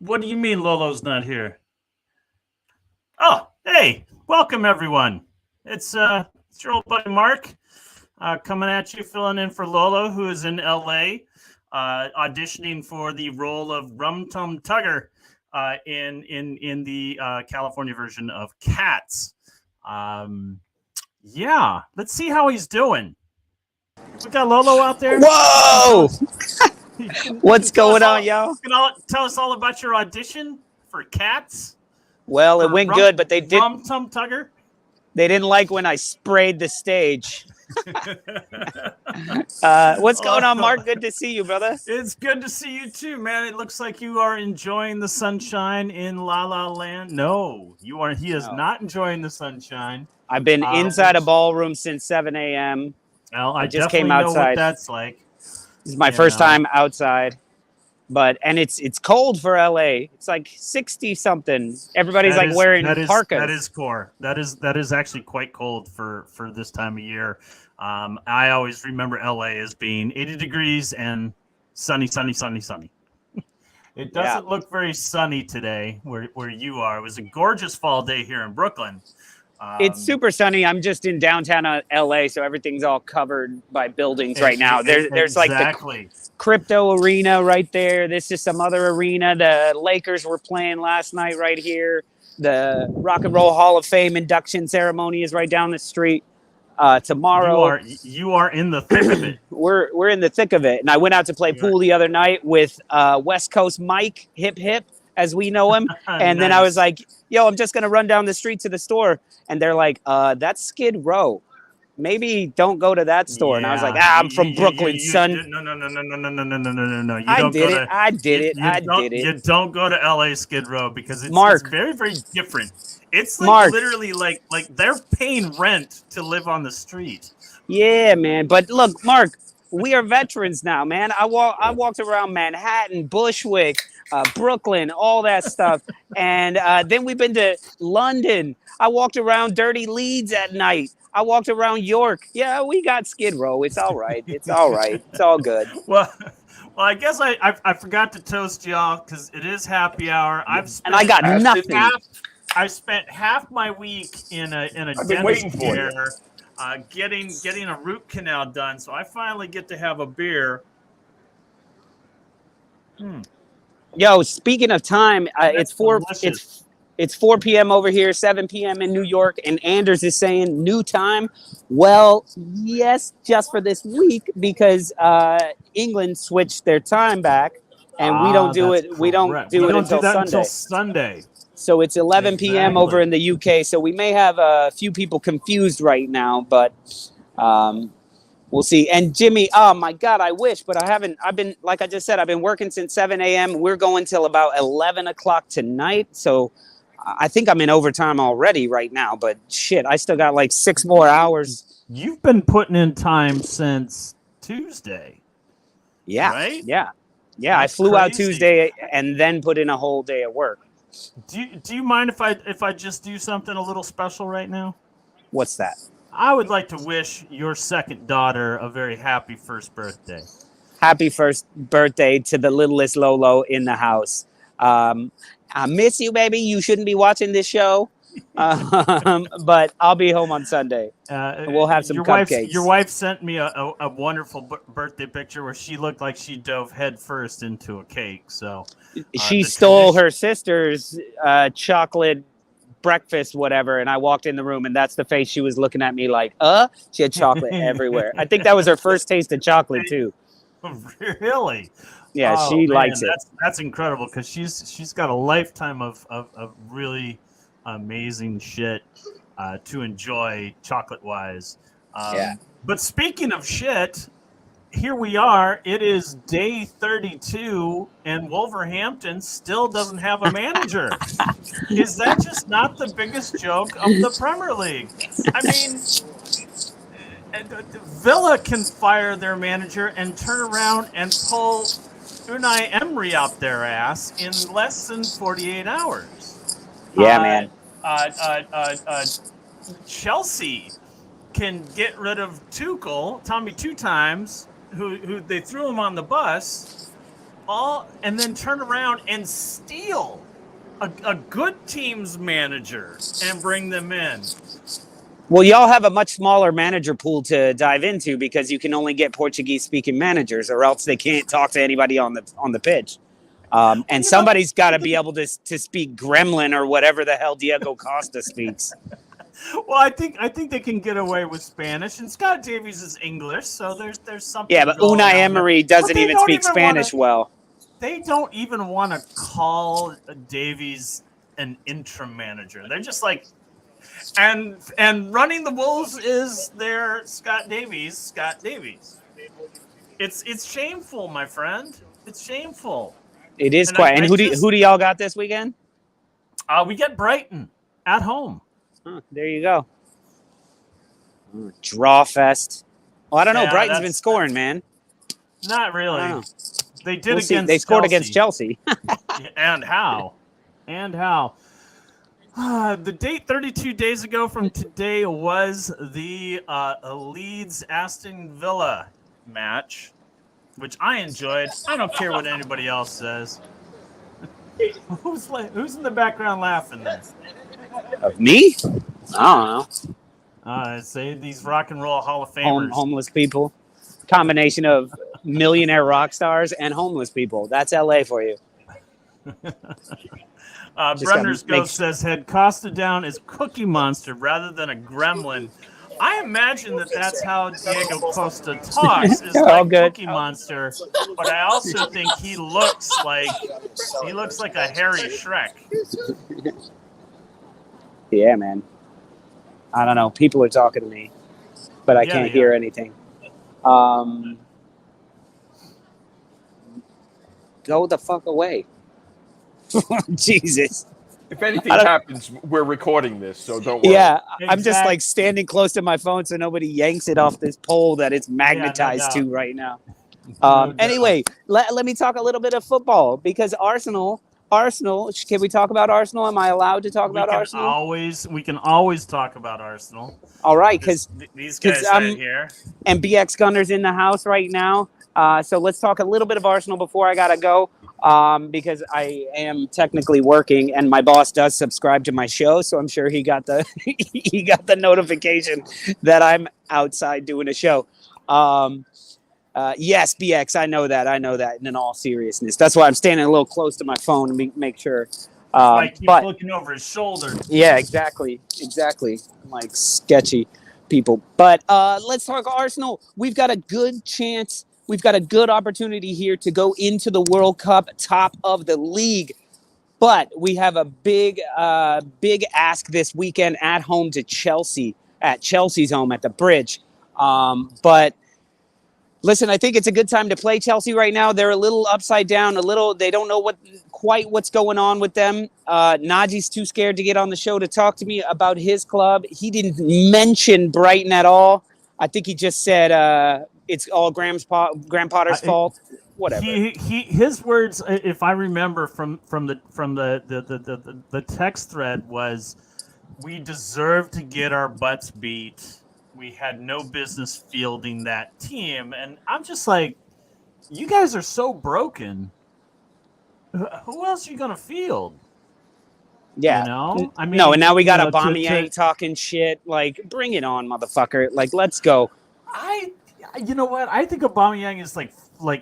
What do you mean Lolo's not here? Oh, hey, welcome everyone. It's your old buddy Mark coming at you, filling in for Lolo, who is in LA, auditioning for the role of Rum Tum Tugger in the California version of Cats. Yeah, let's see how he's doing. We got Lolo out there. Whoa! What's going on, y'all? Tell us all about your audition for Cats. Well, it went good, but they Rum Tum Tugger. They didn't like when I sprayed the stage. What's going on, Mark? Good to see you, brother. It's good to see you too, man. It looks like you are enjoying the sunshine in La La Land. No, you are. He is not enjoying the sunshine. I've been inside a ballroom since 7 a.m. Well, I just came outside. know what that's like. This is my first time outside, and it's cold for LA. It's like 60 something. Everybody's wearing parkas. That is core. That is actually quite cold for this time of year. I always remember LA as being 80 degrees and sunny. It doesn't look very sunny today where you are. It was a gorgeous fall day here in Brooklyn. It's super sunny. I'm just in downtown LA, so everything's all covered by buildings right now. There's like the crypto arena right there. This is some other arena. The Lakers were playing last night right here. The Rock and Roll Hall of Fame induction ceremony is right down the street. Tomorrow, you are in the thick of it. We're in the thick of it. And I went out to play pool the other night with West Coast Mike, hip hip, as we know him. And then I was like, yo, I'm just going to run down the street to the store. And they're like, that's Skid Row. Maybe don't go to that store. And I was like, I'm from Brooklyn, son. No. I did it. You don't go to LA Skid Row because it's very, very different. It's like literally like they're paying rent to live on the street. Yeah, man. But look, Mark, we are veterans now, man. I walked around Manhattan, Bushwick, Brooklyn, all that stuff. And then we've been to London. I walked around dirty Leeds at night. I walked around York. Yeah, we got Skid Row. It's all right. It's all right. It's all good. Well, I guess I forgot to toast y'all because it is happy hour. And I got nothing. I spent half my week in a dentist chair getting a root canal done. So I finally get to have a beer. Yo, speaking of time, it's 4 p.m. over here, 7 p.m. in New York, and Anders is saying new time. Well, yes, just for this week because England switched their time back, and we don't do it. We don't do it until Sunday. So it's 11 p.m. over in the UK. So we may have a few people confused right now, but we'll see. And Jimmy, oh my God, I wish, but I haven't. I've been, like I just said, I've been working since 7 a.m. We're going till about 11 o'clock tonight. So I think I'm in overtime already right now, but shit, I still got like 6 more hours. You've been putting in time since Tuesday. Yeah. Right? Yeah. I flew out Tuesday and then put in a whole day of work. Do you mind if I just do something a little special right now? What's that? I would like to wish your second daughter a very happy first birthday. Happy first birthday to the littlest Lolo in the house. I miss you, baby. You shouldn't be watching this show. But I'll be home on Sunday. We'll have some cupcakes. Your wife sent me a wonderful birthday picture where she looked like she dove headfirst into a cake. So she stole her sister's chocolate breakfast, whatever, and I walked in the room, and that's the face she was looking at me like, she had chocolate everywhere. I think that was her first taste of chocolate too. Really? Yeah, she likes it. That's incredible because she's got a lifetime of really amazing shit to enjoy chocolate wise. But speaking of shit, here we are. It is day 32, and Wolverhampton still doesn't have a manager. Is that just not the biggest joke of the Premier League? I mean, Villa can fire their manager and turn around and pull Unai Emery out their ass in less than 48 hours. Yeah, man. Chelsea can get rid of Tuchel, Tommy two times, who they threw him on the bus, and then turn around and steal a good team's manager and bring them in. Well, y'all have a much smaller manager pool to dive into because you can only get Portuguese-speaking managers, or else they can't talk to anybody on the pitch. And somebody's got to be able to speak Gremlin or whatever the hell Diego Costa speaks. Well, I think they can get away with Spanish, and Scott Davies is English, so there's something. Yeah, but Unai Emery doesn't even speak Spanish well. They don't even want to call Davies an interim manager. They're just like, and running the Wolves is their Scott Davies. Scott Davies. It's shameful, my friend. It's shameful. It is quite. And who do y'all got this weekend? We get Brighton at home. Huh, there you go. Draw fest. Well, I don't know. Brighton's been scoring, man. Not really. They did against. They scored against Chelsea. And how? And how? The date 32 days ago from today was the Leeds Aston Villa match, which I enjoyed. I don't care what anybody else says. Who's in the background laughing then? Of me? I don't know. Say these rock and roll Hall of Famers. Homeless people. Combination of millionaire rock stars and homeless people. That's LA for you. Brenner's Ghost says, had Costa down as Cookie Monster rather than a gremlin. I imagine that's how Diego Costa talks, is like Cookie Monster. But I also think he looks like a hairy Shrek. Yeah, man. I don't know. People are talking to me, but I can't hear anything. Go the fuck away. Jesus. If anything happens, we're recording this, so don't worry. Yeah, exactly. I'm just like standing close to my phone so nobody yanks it off this pole that it's magnetized to right now. Anyway, let me talk a little bit of football because Arsenal, can we talk about Arsenal? Am I allowed to talk about Arsenal? We can always talk about Arsenal. All right, because these guys right here. And BX Gunner's in the house right now. So let's talk a little bit of Arsenal before I got to go because I am technically working and my boss does subscribe to my show. So I'm sure he got the notification that I'm outside doing a show. Yes, BX, I know that. In all seriousness, that's why I'm standing a little close to my phone to make sure. But looking over his shoulder. Yeah, exactly. Like sketchy people. But let's talk Arsenal. We've got a good chance. We've got a good opportunity here to go into the World Cup top of the league. But we have a big ask this weekend at home to Chelsea, at Chelsea's home at the Bridge. But listen, I think it's a good time to play Chelsea right now. They're a little upside down, they don't know what's going on with them. Najee's too scared to get on the show to talk to me about his club. He didn't mention Brighton at all. I think he just said it's all Graham Potter's fault. Whatever. His words, if I remember from the text thread, was, "We deserve to get our butts beat. We had no business fielding that team." And I'm just like, you guys are so broken. Who else are you gonna field? Yeah, you know? I mean, no, and now we got Aubameyang talking shit. Like, bring it on, motherfucker! Like, let's go. You know what? I think Aubameyang is like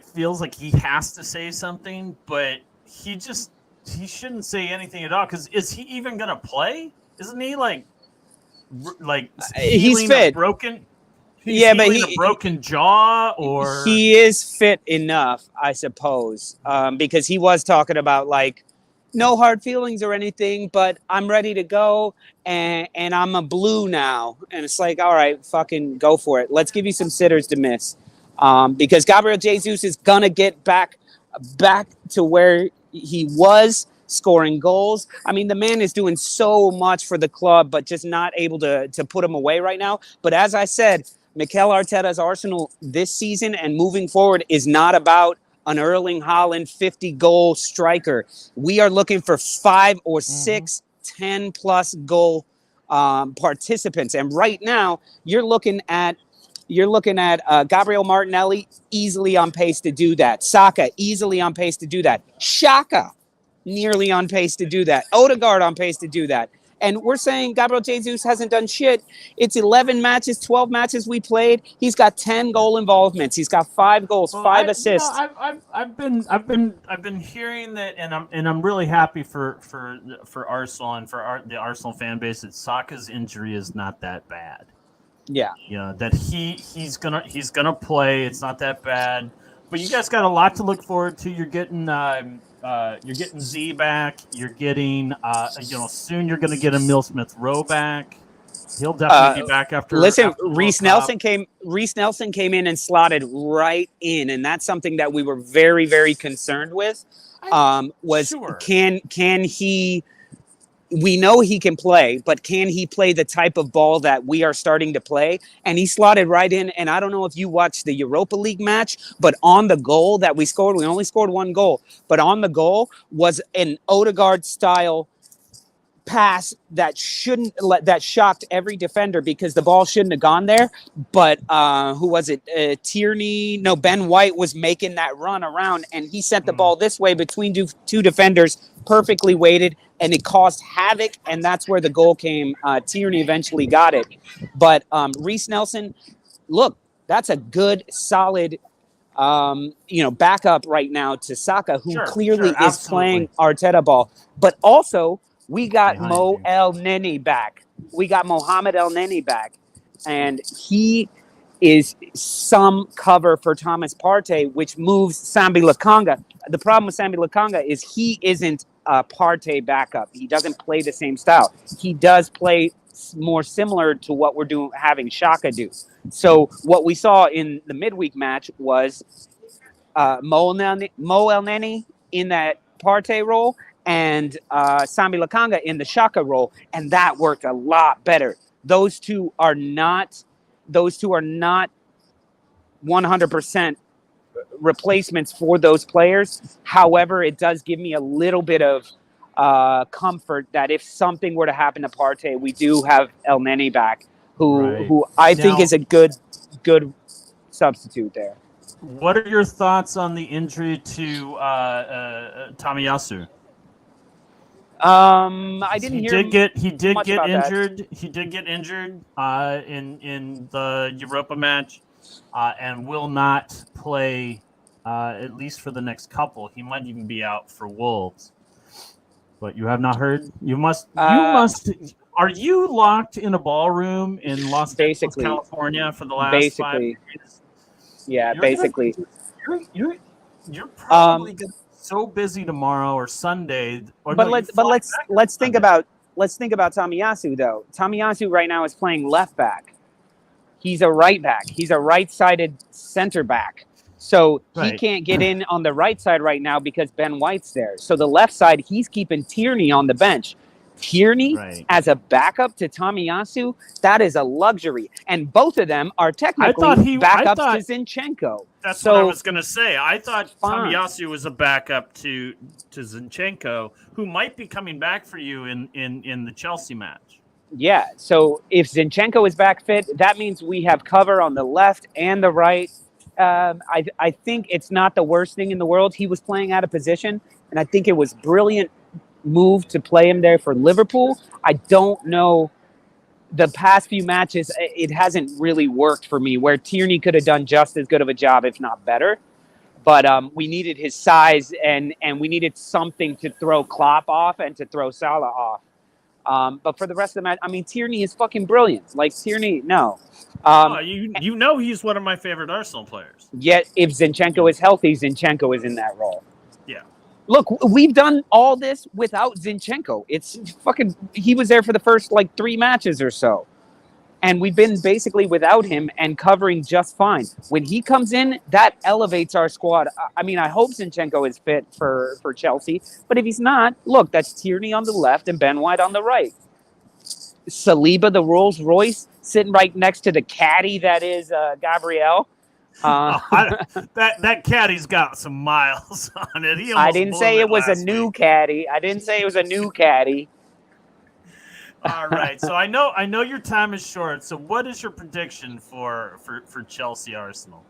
feels like he has to say something, but he shouldn't say anything at all. Because is he even gonna play? Isn't he like he's fit? Broken. But a broken jaw, or he is fit enough, I suppose, because he was talking about like no hard feelings or anything, but I'm ready to go and I'm a blue now. And it's like, all right, fucking go for it. Let's give you some sitters to miss. Because Gabriel Jesus is going to get back to where he was scoring goals. I mean, the man is doing so much for the club, but just not able to put him away right now. But as I said, Mikel Arteta's Arsenal this season and moving forward is not about an Erling Haaland 50-goal striker. We are looking for 5 or 6 10-plus goal participants. And right now, you're looking at You're looking at Gabriel Martinelli easily on pace to do that. Saka easily on pace to do that. Xhaka nearly on pace to do that. Odegaard on pace to do that. And we're saying Gabriel Jesus hasn't done shit. It's 11 matches, 12 matches we played. He's got 10 goal involvements. He's got 5 goals, 5 assists. I've been hearing that, and I'm really happy for Arsenal and for the Arsenal fan base that Saka's injury is not that bad. Yeah, that he's gonna play. It's not that bad. But you guys got a lot to look forward to. You're getting Z back. You're getting soon you're gonna get Emile Smith-Rowe back. He'll definitely be back after. Listen, after Reece Nelson came in and slotted right in, and that's something that we were very, very concerned with. Can he? We know he can play, but can he play the type of ball that we are starting to play? And he slotted right in. And I don't know if you watched the Europa League match, but on the goal that we scored, we only scored 1 goal, but on the goal was an Odegaard style pass that shocked every defender because the ball shouldn't have gone there. But who was it? Tierney? No, Ben White was making that run around, and he sent the ball this way between two defenders, perfectly weighted, and it caused havoc, and that's where the goal came. Tierney eventually got it. But Reece Nelson, look, that's a good, solid backup right now to Saka, who clearly is playing Arteta ball. But also, we got Mo El Neni back. We got Mohamed El Neni back. And he is some cover for Thomas Partey, which moves Sambi Lokonga. The problem with Sambi Lokonga is he isn't a Partey backup. He doesn't play the same style. He does play more similar to what we're having Xhaka do. So what we saw in the midweek match was Mo El Neni in that Partey role and Sambi Lokonga in the Xhaka role, and that worked a lot better. Those two are not 100% replacements for those players. However, it does give me a little bit of comfort that if something were to happen to Partey, we do have El Neni back, who I think is a good substitute there. What are your thoughts on the injury to Tomiyasu? I didn't hear. He did get injured. That. He did get injured in the Europa match, and will not play at least for the next couple. He might even be out for Wolves. But you have not heard. You must. Are you locked in a ballroom in Los Angeles, California, for the last 5 years? Yeah, basically. You're probably so busy tomorrow or Sunday. Let's think about Tomiyasu though. Tomiyasu right now is playing left back. He's a right back. He's a right-sided center back. So he can't get in on the right side right now because Ben White's there. So the left side, he's keeping Tierney on the bench. Tierney as a backup to Tomiyasu, that is a luxury. And both of them are technically backups to Zinchenko. That's what I was going to say. I thought Tomiyasu was a backup to Zinchenko, who might be coming back for you in the Chelsea match. Yeah, so if Zinchenko is back fit, that means we have cover on the left and the right. I think it's not the worst thing in the world. He was playing out of position, and I think it was brilliant move to play him there for Liverpool. I don't know. The past few matches, it hasn't really worked for me, where Tierney could have done just as good of a job, if not better. But we needed his size, and we needed something to throw Klopp off and to throw Salah off. But for the rest of the match, I mean, Tierney is fucking brilliant. Like, Tierney, no. You know he's one of my favorite Arsenal players. Yet, if Zinchenko is healthy, Zinchenko is in that role. Yeah. Look, we've done all this without Zinchenko. It's fucking... He was there for the first, 3 matches or so. And we've been basically without him and covering just fine. When he comes in, that elevates our squad. I mean, I hope Zinchenko is fit for Chelsea. But if he's not, look, that's Tierney on the left and Ben White on the right. Saliba, the Rolls Royce, sitting right next to the caddy that is Gabriel. That caddy's got some miles on it. I didn't say it was a new caddy. All right. So I know your time is short. So what is your prediction for Chelsea Arsenal?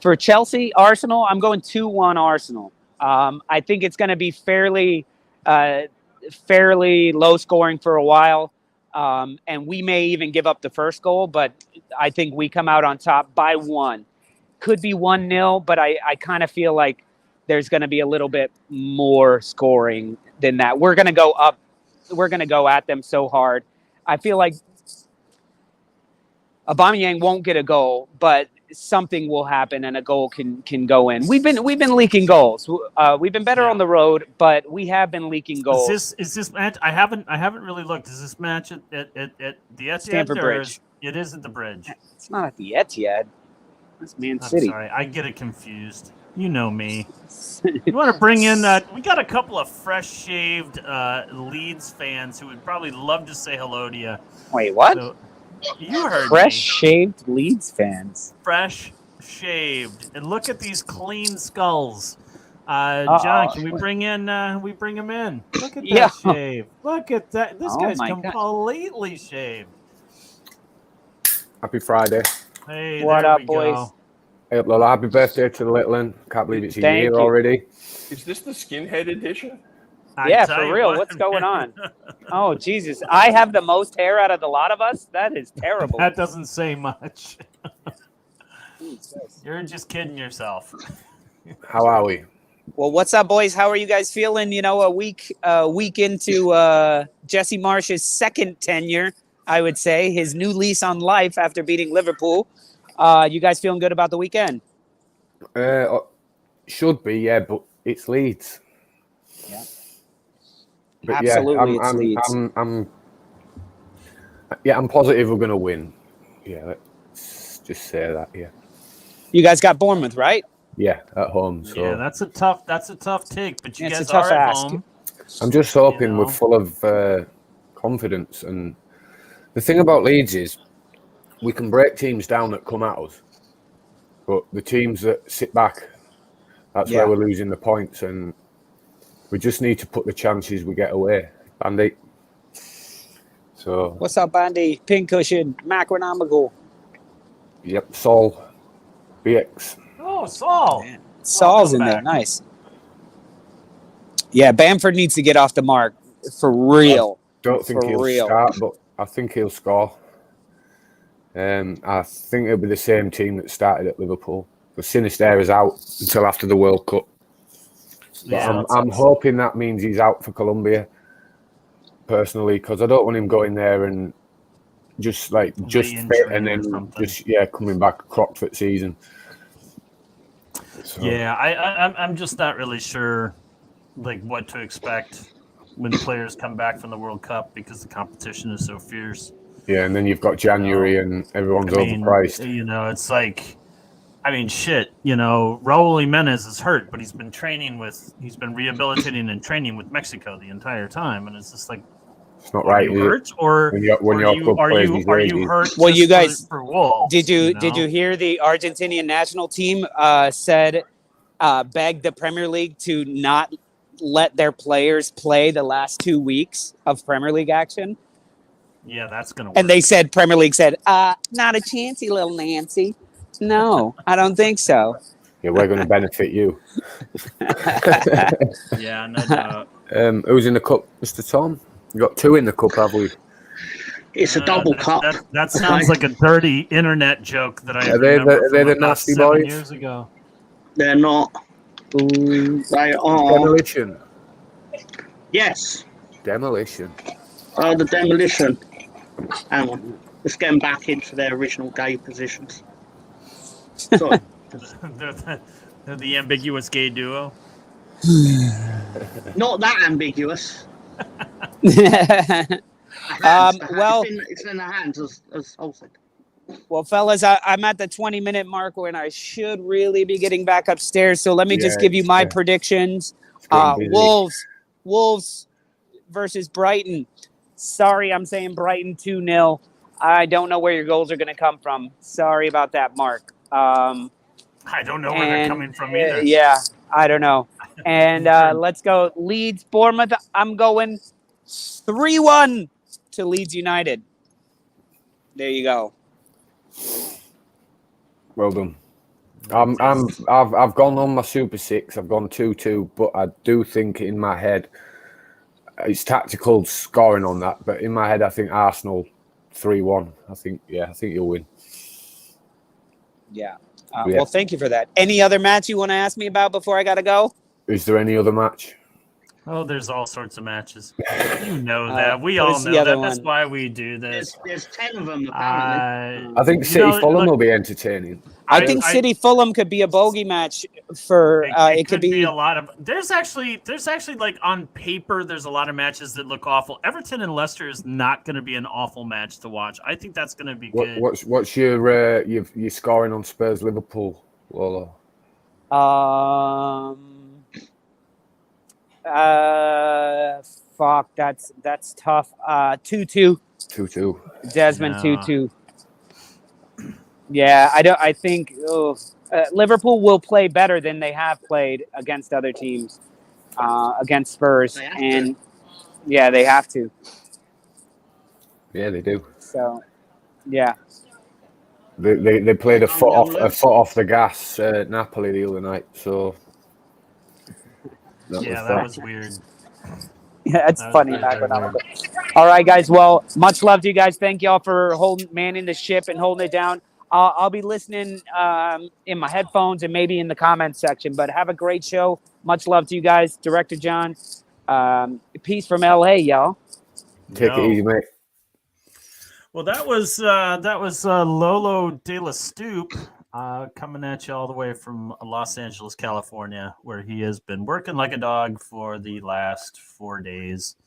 For Chelsea Arsenal, I'm going 2-1 Arsenal. I think it's going to be fairly low scoring for a while. And we may even give up the first goal, but I think we come out on top by 1. Could be 1-0, but I kind of feel like there's going to be a little bit more scoring than that. We're going to go up. We're going to go at them so hard. I feel like Aubameyang won't get a goal, but something will happen and a goal can go in. We've been leaking goals. We've been better on the road, but we have been leaking goals. Is this match? I haven't really looked. Is this match at the Etihad? Stamford Bridge. It is at the Bridge. It's not at the Etihad. That's Man City. I'm sorry, I get it confused. You know me. You want to bring in? We got a couple of fresh-shaved Leeds fans who would probably love to say hello to you. Wait, what? So, you heard fresh-shaved Leeds fans. Fresh-shaved, and look at these clean skulls. John, can we bring in? We bring him in. Look at that shave. Look at that. This guy's completely shaved. Happy Friday. Hey, what up, boys? Go. Hey, Lolo, happy birthday to the little one. Can't believe it's a year already. Is this the skinhead edition? Yeah, for real. What's going on? Oh, Jesus. I have the most hair out of the lot of us? That is terrible. That doesn't say much. You're just kidding yourself. How are we? Well, what's up, boys? How are you guys feeling? You know, a week into Jesse Marsh's second tenure, I would say, his new lease on life after beating Liverpool. You guys feeling good about the weekend? Should be, yeah, but it's Leeds. Yeah. But absolutely, yeah, it's Leeds. I'm positive we're going to win. Yeah, let's just say that, yeah. You guys got Bournemouth, right? Yeah, at home. So. Yeah, that's a tough take, but you guys a tough are at ask. home. I'm just hoping we're full of confidence. And the thing about Leeds is we can break teams down that come at us, but the teams that sit back, that's where we're losing the points. And we just need to put the chances we get away. Bandy. So what's up, Bandy? Pincushion, Macronomical. Yep, Saul. BX. Oh, Saul. Man. Saul's in there. Nice. Yeah, Bamford needs to get off the mark for real. I don't think he'll start, but I think he'll score. I think it'll be the same team that started at Liverpool. The Sinister is out until after the World Cup. But I'm hoping that means he's out for Colombia, personally, because I don't want him going there and just fit and then coming back crocked for the season. So. Yeah, I'm just not really sure what to expect when players come back from the World Cup because the competition is so fierce. Yeah, and then you've got January and everyone's overpriced. You know, it's like, I mean, shit. You know, Raul Jimenez is hurt, but he's been rehabilitating and training with Mexico the entire time, and it's just like, it's not right. Are you hurt, or are you hurt? Well, you guys, for Wolves, did you hear the Argentinian national team begged the Premier League to not let their players play the last 2 weeks of Premier League action? Yeah, that's gonna work. And they said, Premier League said, not a chancey, little Nancy. No, I don't think so. Yeah, we're going to benefit you. Yeah, no doubt. Who's in the cup, Mr. Tom? You got 2 in the cup, have we? It's a double cup. That sounds like a dirty internet joke that I Are they the nasty boys? Years ago. They're not. They are. Demolition. Yes. Demolition. The Demolition. Hang on. Let's get them back into their original gay positions. Sorry. They're the ambiguous gay duo. Not that ambiguous. Well, it's in the hands, as Olsen. Well, fellas, I'm at the 20-minute mark when I should really be getting back upstairs. So let me just give you my predictions. Wolves versus Brighton. Sorry, I'm saying Brighton 2-0. I don't know where your goals are going to come from. Sorry about that, Mark. I don't know where they're coming from either. Yeah, I don't know. And let's go Leeds, Bournemouth. I'm going 3-1 to Leeds United. There you go. Well done. I've gone on my Super 6. I've gone 2-2, but I do think in my head it's tactical scoring on that. But in my head, I think Arsenal 3-1. I think you'll win. Yeah. Well, thank you for that. Any other match you want to ask me about before I gotta go? Is there any other match? Oh, there's all sorts of matches. You know that. We what all is the know other that. That's one? why we do this. There's 10 of them, apparently. I think City Fulham will be entertaining. I think City Fulham could be a bogey match for it could be a lot of. There's actually like on paper, there's a lot of matches that look awful. Everton and Leicester is not going to be an awful match to watch. I think that's going to be good. What's your scoring on Spurs Liverpool, Lolo? Fuck, that's tough. 2-2. 2-2. Desmond 2-2. Yeah, I think Liverpool will play better than they have played against other teams, against Spurs, and yeah, they have to. Yeah, they do. So, yeah. They played a foot off the gas Napoli the other night, so that was weird. Yeah, it's funny. All right, guys. Well, much love to you guys. Thank y'all for manning the ship and holding it down. I'll be listening in my headphones and maybe in the comments section. But have a great show. Much love to you guys, Director John. Peace from LA, y'all. Take it easy, mate. Well, that was Lolo de la Stoop coming at you all the way from Los Angeles, California, where he has been working like a dog for the last 4 days.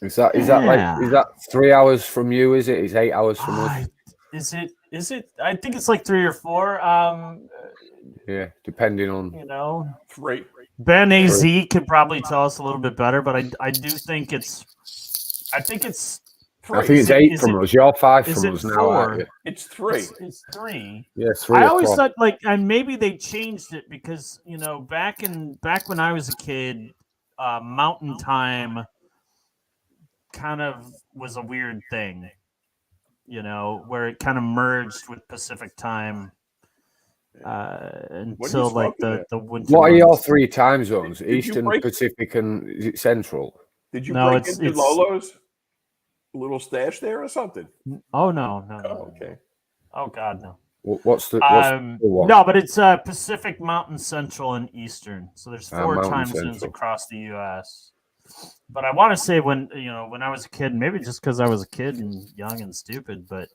Is that 3 hours from you? Is it? It's 8 hours from us. Is it? I think it's like 3 or 4. Yeah, depending on 3. Ben AZ could probably tell us a little bit better, but I do think it's. I think it's 3. I think it's 8 from us. You're 5 from us now, aren't you? It's 3. It's 3. Yeah, 3. I always thought and maybe they changed it because back when I was a kid, Mountain Time kind of was a weird thing, where it kind of merged with Pacific Time until like the winter. What are your 3 time zones? Eastern, Pacific, and is it Central? Did you break into Lolo's little stash there or something? Oh no. Okay. Oh God, no. What's the one? No, but it's Pacific, Mountain, Central, and Eastern. So there's 4 time zones across the U.S. But I want to say when I was a kid, maybe just because I was a kid and young and stupid, but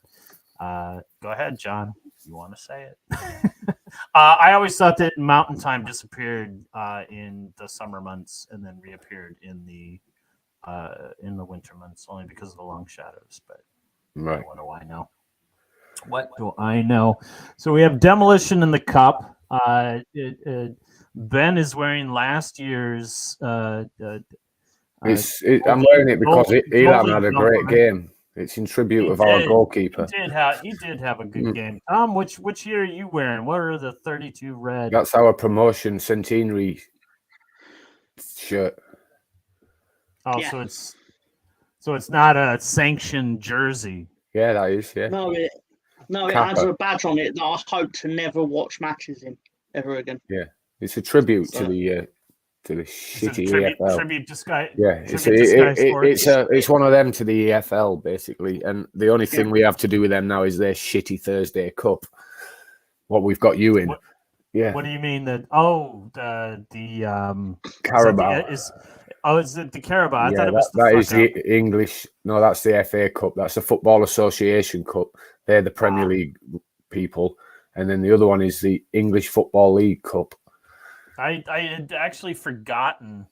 go ahead, John. You want to say it? I always thought that Mountain Time disappeared in the summer months and then reappeared in the winter months, only because of the long shadows. But what do I know? What do I know? So we have Demolition in the cup. Ben is wearing last year's. I'm wearing it because Elam had a great game. It's in tribute of our goalkeeper. He did have a good game. Tom, which year are you wearing? What are the 32 red? That's our promotion centenary shirt. Oh, yeah. So it's not a sanctioned jersey. Yeah, that is. Yeah. No, it has a badge on it that I hope to never watch matches in ever again. Yeah, it's a tribute to the shitty EFL. Tribute to Sky. Yeah, it's one of them to the EFL basically, and the only thing we have to do with them now is their shitty Thursday Cup. What we've got you in. What do you mean that? Oh, the Carabao. Is it the Carabao? I thought it was the English. No, that's the FA Cup. That's the Football Association Cup. They're the Premier League people, and then the other one is the English Football League Cup. I had actually forgotten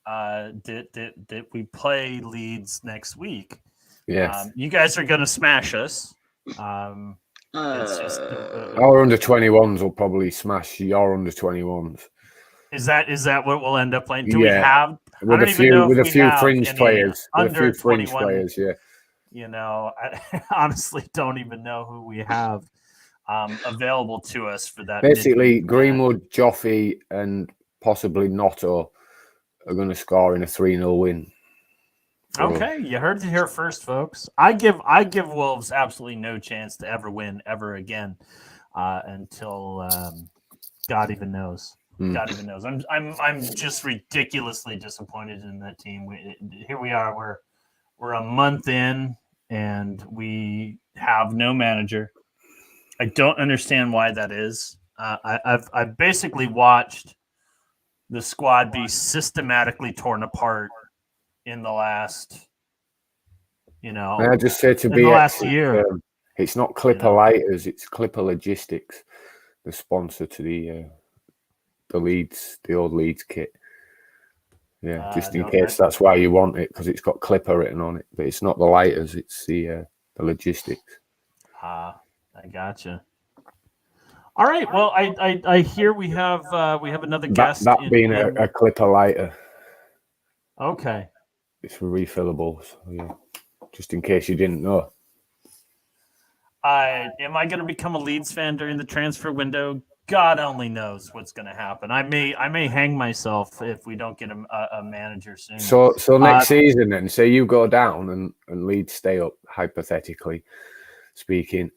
that we play Leeds next week. Yes, you guys are going to smash us. It's just our under-21s will probably smash your under-21s. Is that what we'll end up playing? Do we have with a few fringe players? Yeah. I honestly don't even know who we have available to us for that. Basically, Greenwood, Joffy, and possibly Notto are going to score in a 3-0 win So, Okay, you heard it here first, folks. I give Wolves absolutely no chance to ever win ever again until God even knows. God even knows. I'm just ridiculously disappointed in that team. Here we are. We're a month in, and we have no manager. I don't understand why that is. I've basically watched the squad be systematically torn apart in the last, may I just say to in the last BX, year. it's not Clipper Lighters, it's Clipper Logistics, the sponsor to the Leeds, the old Leeds kit. Yeah, just in case that's why you want it, because it's got Clipper written on it, but it's not the lighters, it's the Logistics. I gotcha. All right. Well, I hear we have another guest. That being a Clipper lighter. Okay. It's for refillables. So yeah, just in case you didn't know. Am I going to become a Leeds fan during the transfer window? God only knows what's going to happen. I may hang myself if we don't get a manager soon. So next season, then, say you go down and Leeds stay up, hypothetically speaking.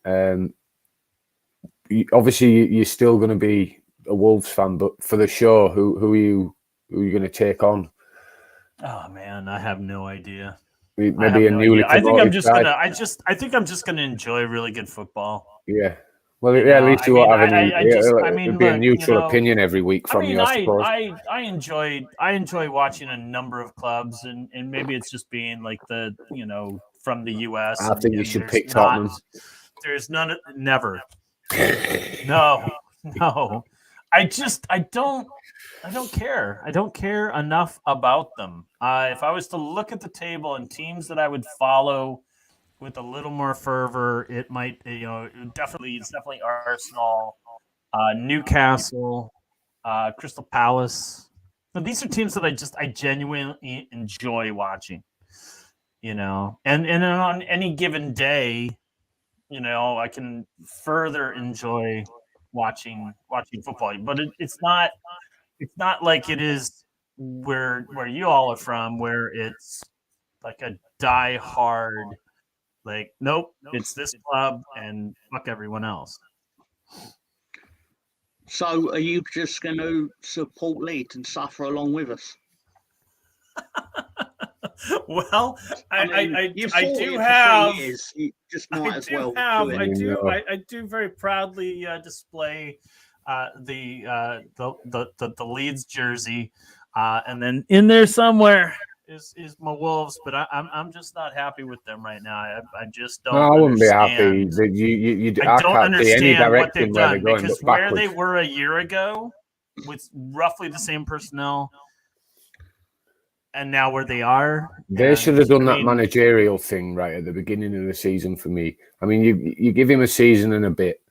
Obviously, you're still going to be a Wolves fan, but for the show, who are you going to take on? Oh man, I have no idea. Maybe a newly I think I'm just side. I think I'm just gonna enjoy really good football. Yeah. Well, at least you won't have any. It'd be a neutral opinion every week from you, I suppose. I enjoy watching a number of clubs, and maybe it's just being like the from the US. I think you should pick Tottenham. There's none. Never. No. I don't care. I don't care enough about them. If I was to look at the table and teams that I would follow with a little more fervor, it might, it's definitely Arsenal, Newcastle, Crystal Palace. So these are teams that I genuinely enjoy watching. And on any given day, I can further enjoy watching football, but it's not like it is where you all are from, where it's like a die hard, like, nope, it's this club and fuck everyone else. So are you just going to support Leeds and suffer along with us? Well, I do have. You just might as well. I do very proudly display the Leeds jersey, and then in there somewhere is my Wolves, but I'm just not happy with them right now. I just don't. No, I wouldn't be happy that you. I don't understand any what they've done, because where backwards. they were a year ago with roughly the same personnel, and now where they are, they should have done that managerial thing right at the beginning of the season for me. I mean, you give him a season and a bit.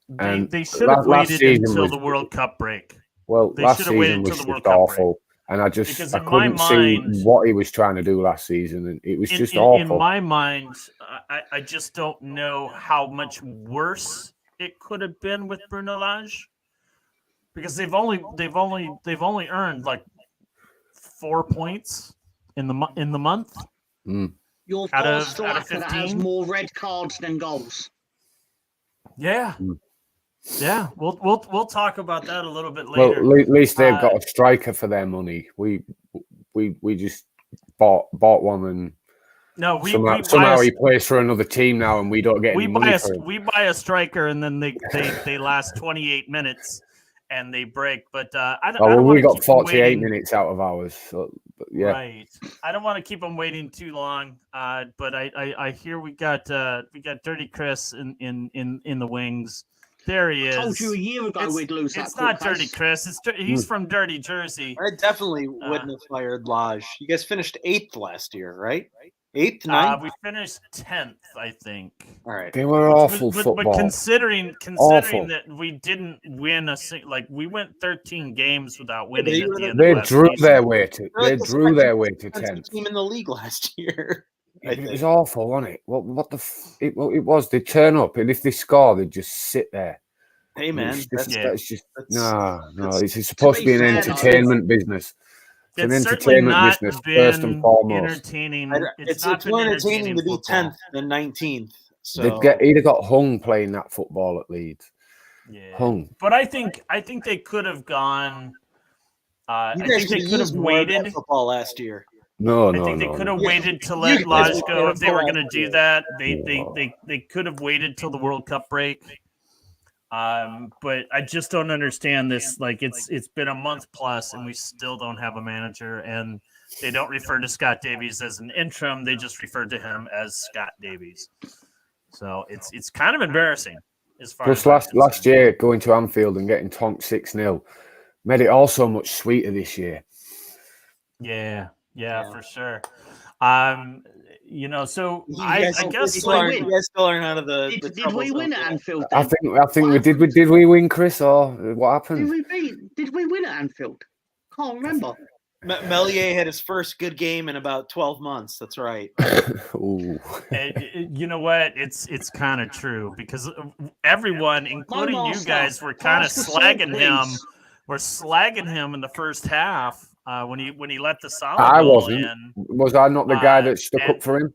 They should have waited until the World Cup break. Well, last season was just awful, and I couldn't see what he was trying to do last season, and it was just awful. In my mind, I just don't know how much worse it could have been with Bruno Lage, because they've only earned like 4 points in the month. Your first striker that has more red cards than goals. Yeah. Yeah, we'll talk about that a little bit later. Well, at least they've got a striker for their money. We just bought one, and somehow he plays for another team now, and we don't get any money for him. We buy a striker, and then they last 28 minutes and they break. But we got 48 minutes out of ours. So, yeah, right. I don't want to keep them waiting too long. But I hear we got Dirty Chris in the wings. There he is. I told you a year ago we'd lose that. It's not Dirty Chris. He's from Dirty Jersey. I definitely wouldn't have fired Lage. You guys finished 8th last year, right? 8th, 9th? We finished 10th, I think. All right. They were awful football. But considering that we didn't win we went 13 games without winning at the end they of last drew season. their way to 10th. Team in the league last year. It was awful, wasn't it? It was. They turn up, and if they score, they just sit there. Hey man, It's supposed to be an entertainment business. an It's certainly entertainment not business first and been foremost. entertaining. It's not been more entertaining to be football. 10th than 19th. So He'd have got hung playing that football at Leeds. Yeah, Hung. but I think they could have gone. I you guys think they should have could have used more of that waited. football last year. No. I think they could have Yeah, waited to you let guys Lodge were go if they were going to terrible do last that. No. They could have waited till the World Cup break. But I just don't understand this. Like it's been a month plus, and we still don't have a manager, and they don't refer to Scott Davies as an interim. They just refer to him as Scott Davies. So it's kind of embarrassing. As far Plus, as last year going to Anfield and getting tonked 6-0 made it all so much sweeter this year. Yeah, for sure. So You I guys guess still aren't, you guys still aren't out of the. Did we win at Anfield? I Then? think we did. Did we win, Chris, or what happened? Did we win at Anfield? Can't remember. Melier had his first good game in about 12 months. That's right. Ooh. You know what? It's kind of true because everyone, including you guys, were kind of slagging him. We're slagging him in the first half when he let the solid I goal wasn't. in. Was I not the guy that stuck up for him?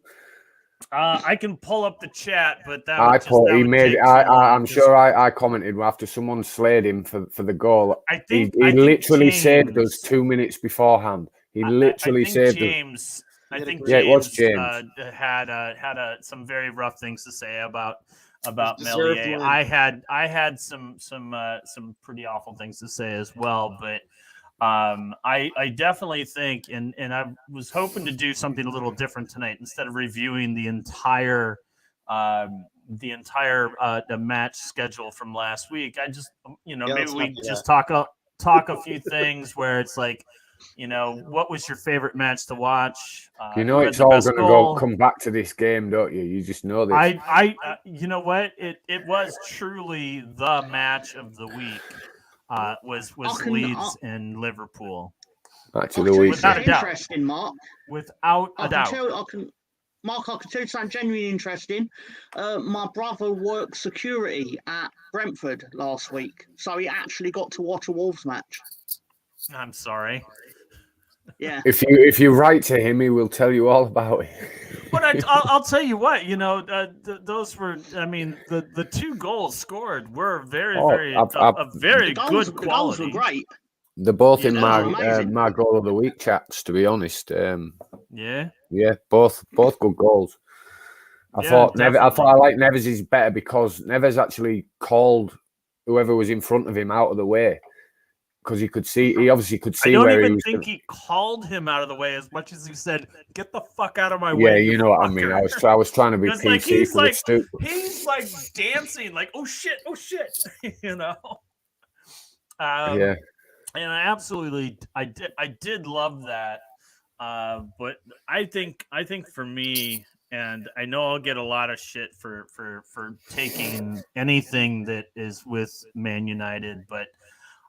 I can pull up the chat, but that I would just, thought that he would made. take too long, I'm sure I commented after someone slayed him for the goal. I think he literally saved James, us 2 minutes beforehand. He literally I think saved James, us. I think Yeah, it was James James. had some very rough things to say about Deserved Melier. win. I had some pretty awful things to say as well, but I definitely think, and I was hoping to do something a little different tonight instead of reviewing the entire the match schedule from last week. I just maybe we just talk a few things where it's like, what was your favorite match to watch? It's all going to come back to this game, don't you? You just know this. You know what? It was truly the match of the week. Was Leeds and Liverpool. Match of the week. Without a doubt. Interesting, Mark. Without a doubt. Mark, I can tell you something genuinely interesting. My brother worked security at Brentford last week, so he actually got to watch a Wolves match. I'm sorry. Yeah. If you write to him, he will tell you all about it. But I'll tell you what, those were. I mean, the 2 goals scored were very good quality. The goals were great. They're both in my goal of the week chats, to be honest. Yeah, both good goals. I thought I like Neves' better because Neves actually called whoever was in front of him out of the way. Because he obviously could see where he was. I don't even think he called him out of the way as much as he said, "Get the fuck out of my way." Yeah, you know what I mean. I was trying to be PC for the Stoop. He's like dancing, like oh shit, Yeah. And I did love that. But I think for me, and I know I'll get a lot of shit for taking anything that is with Man United, but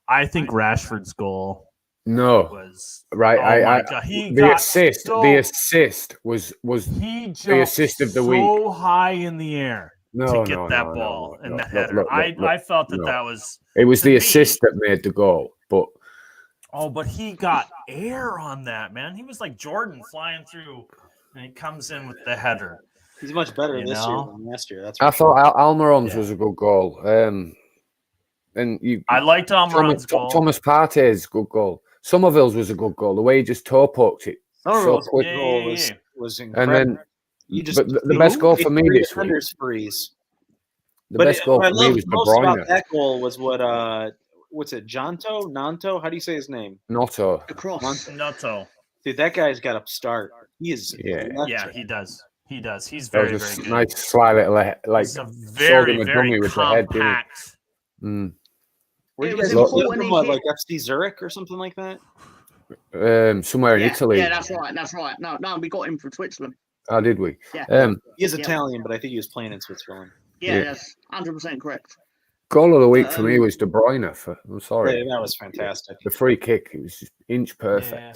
I think Rashford's goal was right. Oh my God. The assist was the assist of the week. So high in the air to get that ball and that header. I felt that was. It was the assist that made the goal, but. Oh, but he got air on that, man. He was like Jordan flying through, and he comes in with the header. He's much better this year than last year. I thought Almiron's was a good goal. I liked Almiron's goal. Thomas Partey's good goal. Somerville's was a good goal. The way he just toe poked it so quick. Goal was incredible. And then, the best goal for me this week. The best goal for me was De Bruyne. About that goal was what's it? Nanto? How do you say his name? Notto. Notto. Dude, that guy's got a start. He is. Yeah, he does. He does. He's very, very good. Nice sly little He's a very, very with compact. The head, where did you guys get him? Like FC Zurich or something like that? Somewhere in Italy. Yeah, that's right. No, we got him from Switzerland. Oh, did we? Yeah. He is Italian, but I think he was playing in Switzerland. Yeah, that's 100% correct. Goal of the week for me was De Bruyne. I'm sorry. Yeah, that was fantastic. The free kick, it was just inch perfect. Yeah.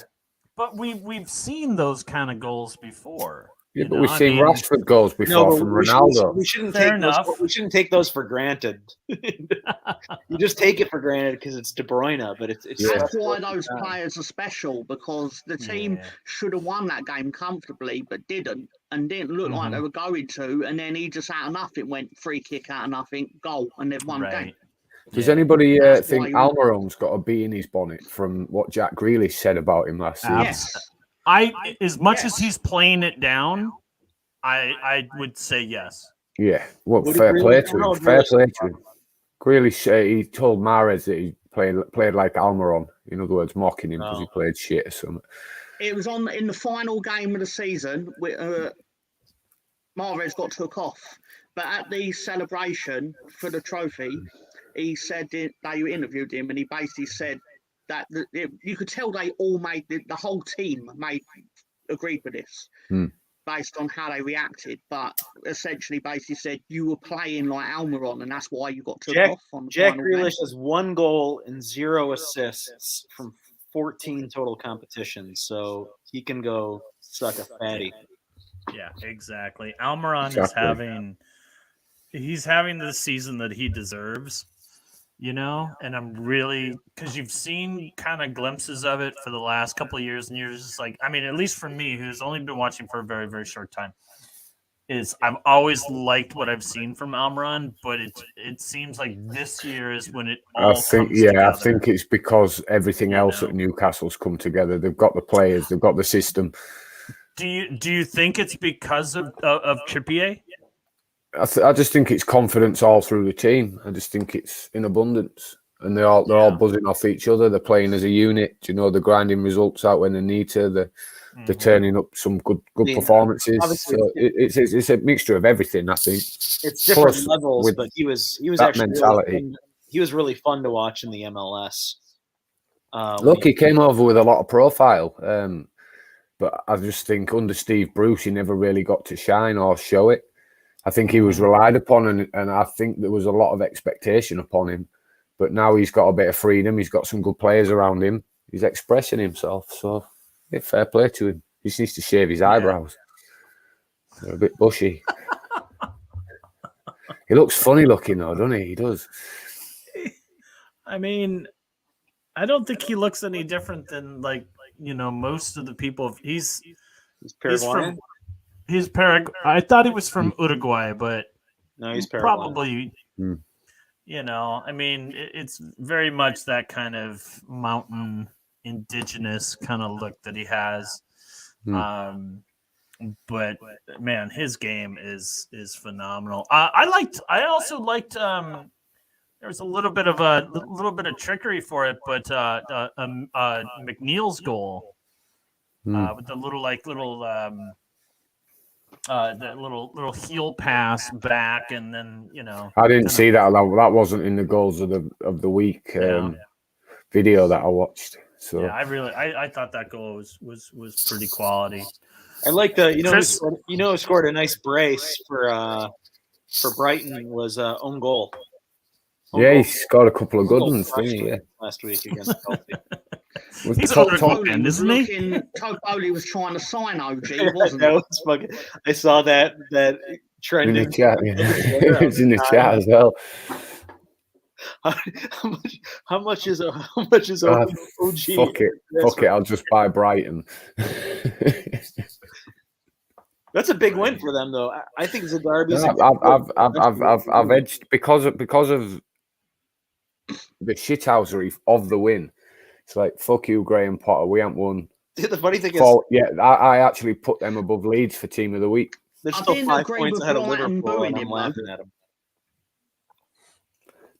But we've seen those kind of goals before. Yeah, You but know, we've I seen mean, Rashford goals before but from Ronaldo. we shouldn't Fair take enough. those. We shouldn't take those for granted. You just take it for granted because it's De Bruyne, but it's Yeah. That's special why every those time. players are special, because the team Yeah. should have won that game comfortably, but didn't, and didn't look like they were going to. And then he just out of nothing went free kick out of nothing, goal, and they've won the game. Right. Does Yeah. anybody That's think why you- Almiron's got a bee in his bonnet from what Jack Grealish said about him last season? Yes. As much as he's playing it down, I would say yes. Yeah, well, What did fair play Grealish- to him. how Fair Grealish play say to him. Grealish, he told Mahrez that he played like Almiron. In other words, mocking him because he played shit or something. It was in the final game of the season. Mahrez got took off, but at the celebration for the trophy, he said they interviewed him, and he basically said that you could tell they all made the whole team agreed with this. Based on how they reacted, but essentially basically said you were playing like Almiron, and that's why you got took off on the Jack final Grealish game. has 1 goal and 0 assists from 14 total competitions, so he can go suck a fatty. Yeah, exactly. Almiron Exactly. he's having the season that he deserves, you know, and I'm really, because you've seen kind of glimpses of it for the last couple of years, and you're just like, I mean, at least for me, who's only been watching for a very, very short time, is I've always liked what I've seen from Almiron, but it seems like this year is when it all comes together. I think it's because everything else know? at Newcastle's come together. They've got the players, they've got the system. Do you think it's because of Trippier? I just think it's confidence all through the team. I just think it's in abundance, and they're all buzzing off each other. They're playing as a unit. You know, they're grinding results out when they need to. They're turning up some good performances. So it's a mixture of everything. I think it's different Plus, levels, with but he was that actually mentality. he was really fun to watch in the MLS. Look, he came over with a lot of profile, but I just think under Steve Bruce, he never really got to shine or show it. I think he was relied upon, and I think there was a lot of expectation upon him. But now he's got a bit of freedom. He's got some good players around him. He's expressing himself. So, fair play to him. He just needs to shave his eyebrows. They're a bit bushy. He looks funny looking, though, doesn't he? He does. I mean, I don't think he looks any different than, like, you know, most of the people. He's Paraguayan. He's Paraguay. I thought he was from Uruguay, but No, he's Paraguayan. probably. You know, I mean, it's very much that kind of mountain indigenous kind of look that he has. But man, his game is phenomenal. I also liked. There was a little bit of trickery for it, but McNeil's goal with the little heel pass back, and then, you know, I didn't see that. That wasn't in the goals of the week video that I watched. So yeah, I thought that goal was pretty quality. I like who scored a nice brace for Brighton was own goal. He scored a couple of good ones, didn't he? Yeah. Last week against Chelsea. He's Uruguayan, isn't he? Todd was trying to sign OG, wasn't That was fucking. I saw that trend in the chat. Yeah. It was in the chat as well. How much is OG? Fuck it! I'll just buy Brighton. That's a big win for them, though. I think Zagarbi's. I've edged because of the shithousery of the win. It's like, fuck you, Graham Potter. We haven't won. The funny thing is, I actually put them above Leeds for team of the week. They're still 5 points ahead of Liverpool, and I'm laughing at them.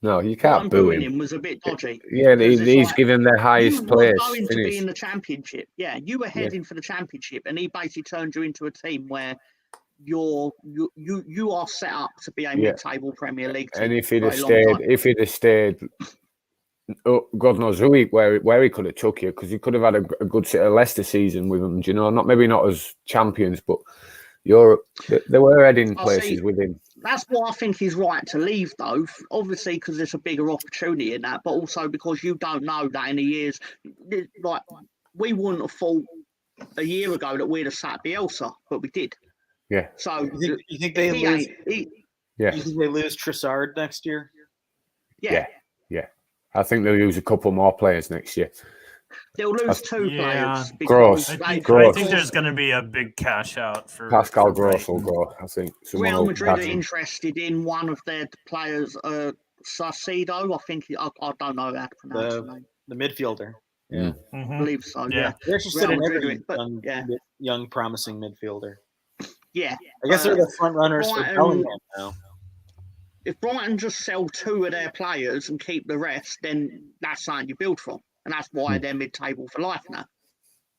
No, you can't boo him. Him was a bit dodgy. Yeah, he's given their highest players. You were going to be in the championship. Yeah, you were heading for the championship, and he basically turned you into a team where you are set up to be a mid-table Premier League team. And if he'd have stayed, oh, God knows where he could have took you, because he could have had a good set of Leicester season with him. Do you know? Maybe not as champions, but Europe. They were heading places with him. That's why I think he's right to leave, though. Obviously, because there's a bigger opportunity in that, but also because you don't know that in the years, like, we wouldn't have thought a year ago that we'd have sat Bielsa, but we did. Yeah. So You think they lose? Yeah. You think they lose Trossard next year? Yeah. I think they'll use a couple more players next year. They'll lose two Yeah. players because I Gross. think there's going to be a big cash out for Pascal for Gross will Brighton. go. I think someone Real will Madrid are catch him. interested in one of their players, Sarcedo. I think I don't know how to pronounce the name. The midfielder. Yeah, I believe so. Yeah. Yeah, they're interested Real in Madrid every are- but, young, promising midfielder. yeah. I guess they're the front runners for Brighton- Bellingham now. If Brighton just sell two of their players and keep the rest, then that's something you build from, and that's why they're mid-table for life now.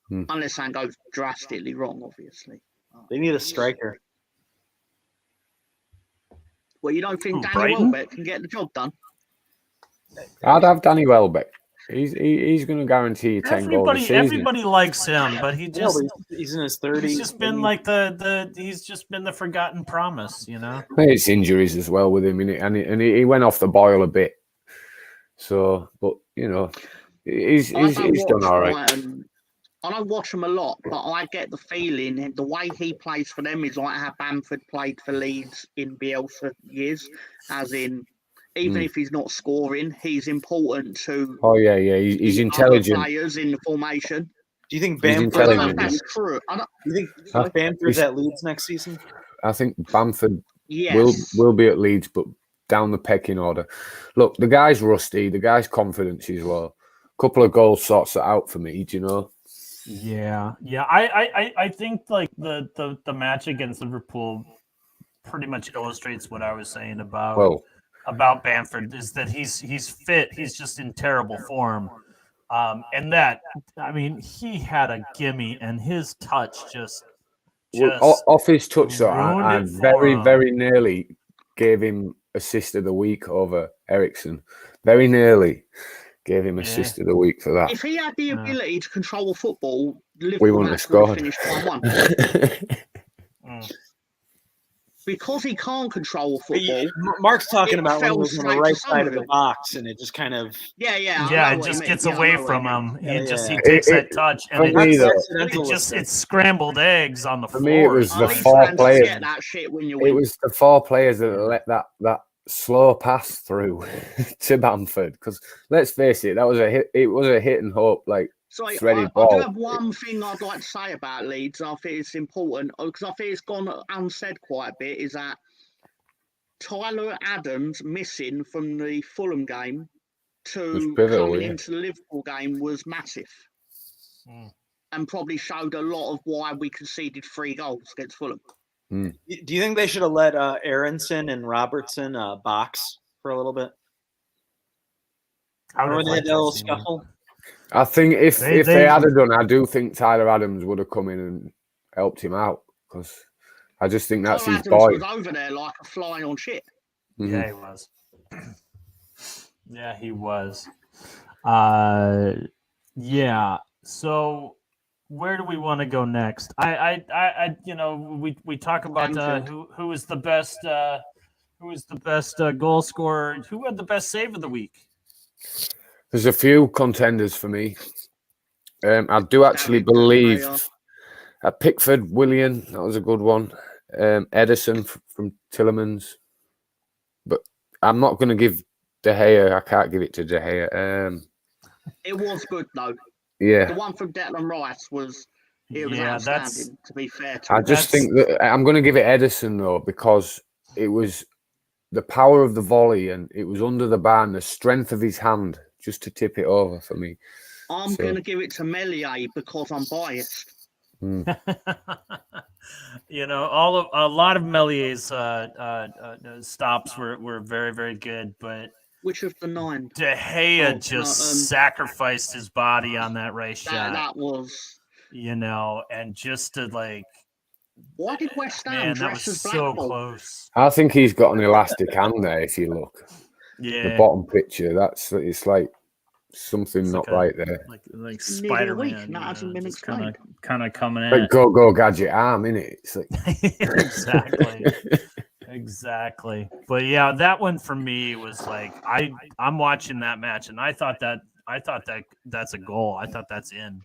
Unless something goes drastically wrong, obviously. They need a striker. Well, you don't think Danny Brighton? Welbeck can get the job done? I'd have Danny Welbeck. He's going to guarantee you 10 goals a season. Everybody likes him, but he No, just but he's in his 30s. he's just been like he's just been the forgotten promise, you know. It's injuries as well with him, and he went off the boil a bit. So, but you know, he's done all right. I don't watch him a lot, but I get the feeling the way he plays for them is like how Bamford played for Leeds in Bielsa years, as in even if he's not scoring, he's important to. Oh yeah, he's intelligent. Players in the formation. Do you think He's Bamford? I don't know if intelligent. that's true. Do you think Bamford's at Leeds next season? I think Bamford Yes. will be at Leeds, but down the pecking order. Look, the guy's rusty. The guy's confidence is low. A couple of goals sorts it out for me. Do you know? Yeah. I think like the match against Liverpool pretty much illustrates what I was saying about Bamford is that he's fit. He's just in terrible form. And that, I mean, he had a gimme and his touch just off his touch, though, ruined I it for very, him. very nearly gave him assist of the week over Ericsson. Very nearly gave him assist of the week for that. If he had the ability to control the football, We Liverpool wouldn't have match would have scored. finished 1-1. Because he can't control the football. Mark's talking It about when he fell was on the straight right to some side of of the it. box, and it just kind of Yeah, it just gets away from him. He takes that touch and For me, though, it's scrambled eggs on the For floor. me, it was the Leeds four fans players. forget that shit when you It win. was the four players that let that slow pass through to Bamford. Because let's face it, that was a hit. It was a hit and hope, like So I threaded do ball. have one thing I'd like to say about Leeds. I think it's important because I think it's gone unsaid quite a bit. Is that Tyler Adams missing from the Fulham game to pivotal, coming yeah. into the Liverpool game was massive, and probably showed a lot of why we conceded 3 goals against Fulham. Do you think they should have let Aronson and Robertson box for a little bit? Remember they had that little scuffle? I think if They they had done, I do think Tyler Adams would have come in and helped him out because I just think that's Tyler his Adams boy. was over there like a fly on shit. Yeah, he was. Yeah, he was. Yeah. So where do we want to go next? I we talk about who is the best goal scorer, who had the best save of the week. There's a few contenders for me. I do actually believe Pickford, Willian, that was a good one. Edison from Tillemans. But I'm not going to give De Gea. I can't give it to De Gea. It was good though. Yeah. The one from Declan Rice was outstanding. To be fair, to I him. just think that I'm going to give it Edison though because it was the power of the volley and it was under the bar and the strength of his hand just to tip it over for me. I'm going to give it to Melier because I'm biased. You know, a lot of Melier's stops were very, very good, but which of the 9? De Gea just sacrificed his body on that race shot. That was, you know, and just to like. Why did West Ham dress as so Blackpool? close? I think he's got an elastic hand there. If you look, the bottom picture, it's like something not right there. Like Spider-Man, that hasn't been explained. Kind of coming in. Like go gadget arm, innit? It's like exactly. But yeah, that one for me was like I'm watching that match, and I thought that's a goal. I thought that's in.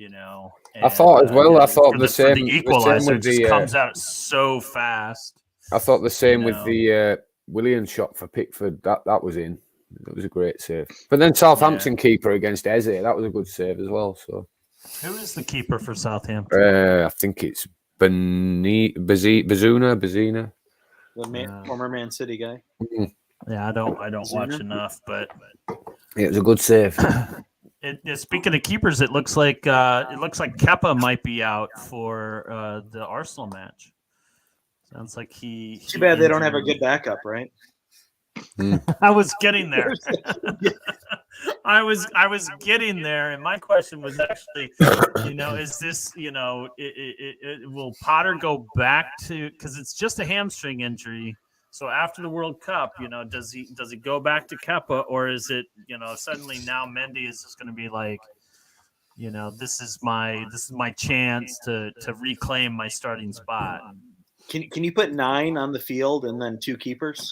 You know, I thought as well. I thought the for same. the equalizer with the, just comes out so fast. I thought the same with know. the Williams shot for Pickford. That was in. It was a great save. But then Southampton keeper against Eze, that was a good save as well. So, who is the keeper for Southampton? I think it's Bazuna. The former Man City guy. Yeah, I don't watch enough, but it was a good save. Speaking of keepers, it looks like Kepa might be out for the Arsenal match. Sounds like he. Too bad they don't have a good backup, right? I was getting there. I was getting there, and my question was actually, is this, will Potter go back to, because it's just a hamstring injury. So after the World Cup, does he go back to Kepa, or is it, suddenly now Mendy is just going to be like, this is my chance to reclaim my starting spot. Can you put 9 on the field and then 2 keepers?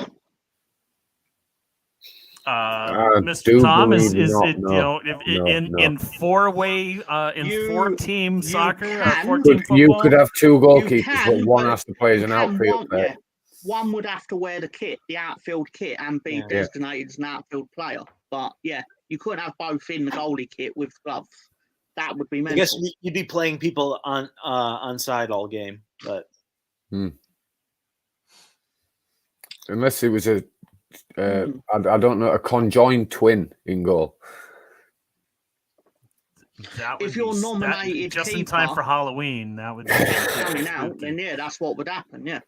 Mr. Tom is in 4-way in 4-team soccer, 4-team football. You could have 2 goalkeepers, but one has to play as an outfield player. One would have to wear the kit, the outfield kit, and be designated as an outfield player. But you couldn't have both in the goalie kit with gloves. That would be mental. I guess you'd be playing people on side all game, but unless it was I don't know, a conjoined twin in goal. If you're nominated just keeper, in time for Halloween, that would be coming out, then that's what would happen. Yeah.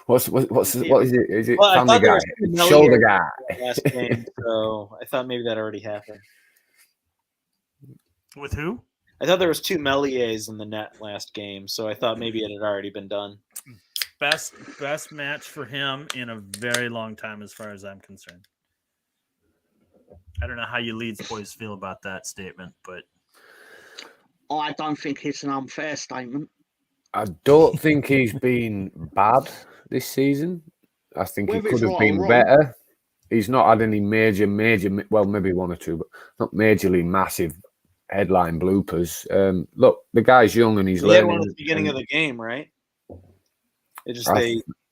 What is it? Is it well, Family Guy? Shoulder guy. Last game, so I thought maybe that already happened. With who? I thought there was 2 Meliers in the net last game, so I thought maybe it had already been done. Best match for him in a very long time, as far as I'm concerned. I don't know how you Leeds boys feel about that statement, but I don't think it's an unfair statement. I don't think he's been bad this season. I think he could have been better. He's not had any major, well, maybe 1 or 2, but not majorly massive headline bloopers. Look, the guy's young and he's learning. He had one at the beginning of the game, right?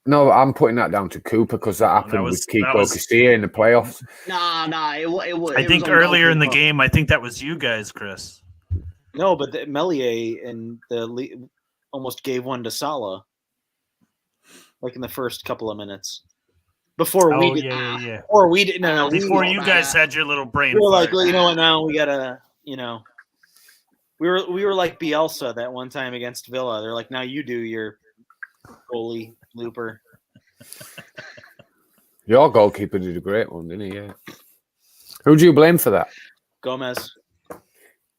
No, I'm putting that down to Cooper because that happened with Kiko Casilla in the playoffs. No, I think earlier in the game, I think that was you guys, Chris. No, but Melier and almost gave one to Salah, like in the first couple of minutes. Before we did, or we did. No, before you guys had your little brain. We were like, well, you know what? Now we gotta, we were like Bielsa that one time against Villa. They're like, now you do your goalie looper. Your goalkeeper did a great one, didn't he? Yeah. Who do you blame for that? Gomez.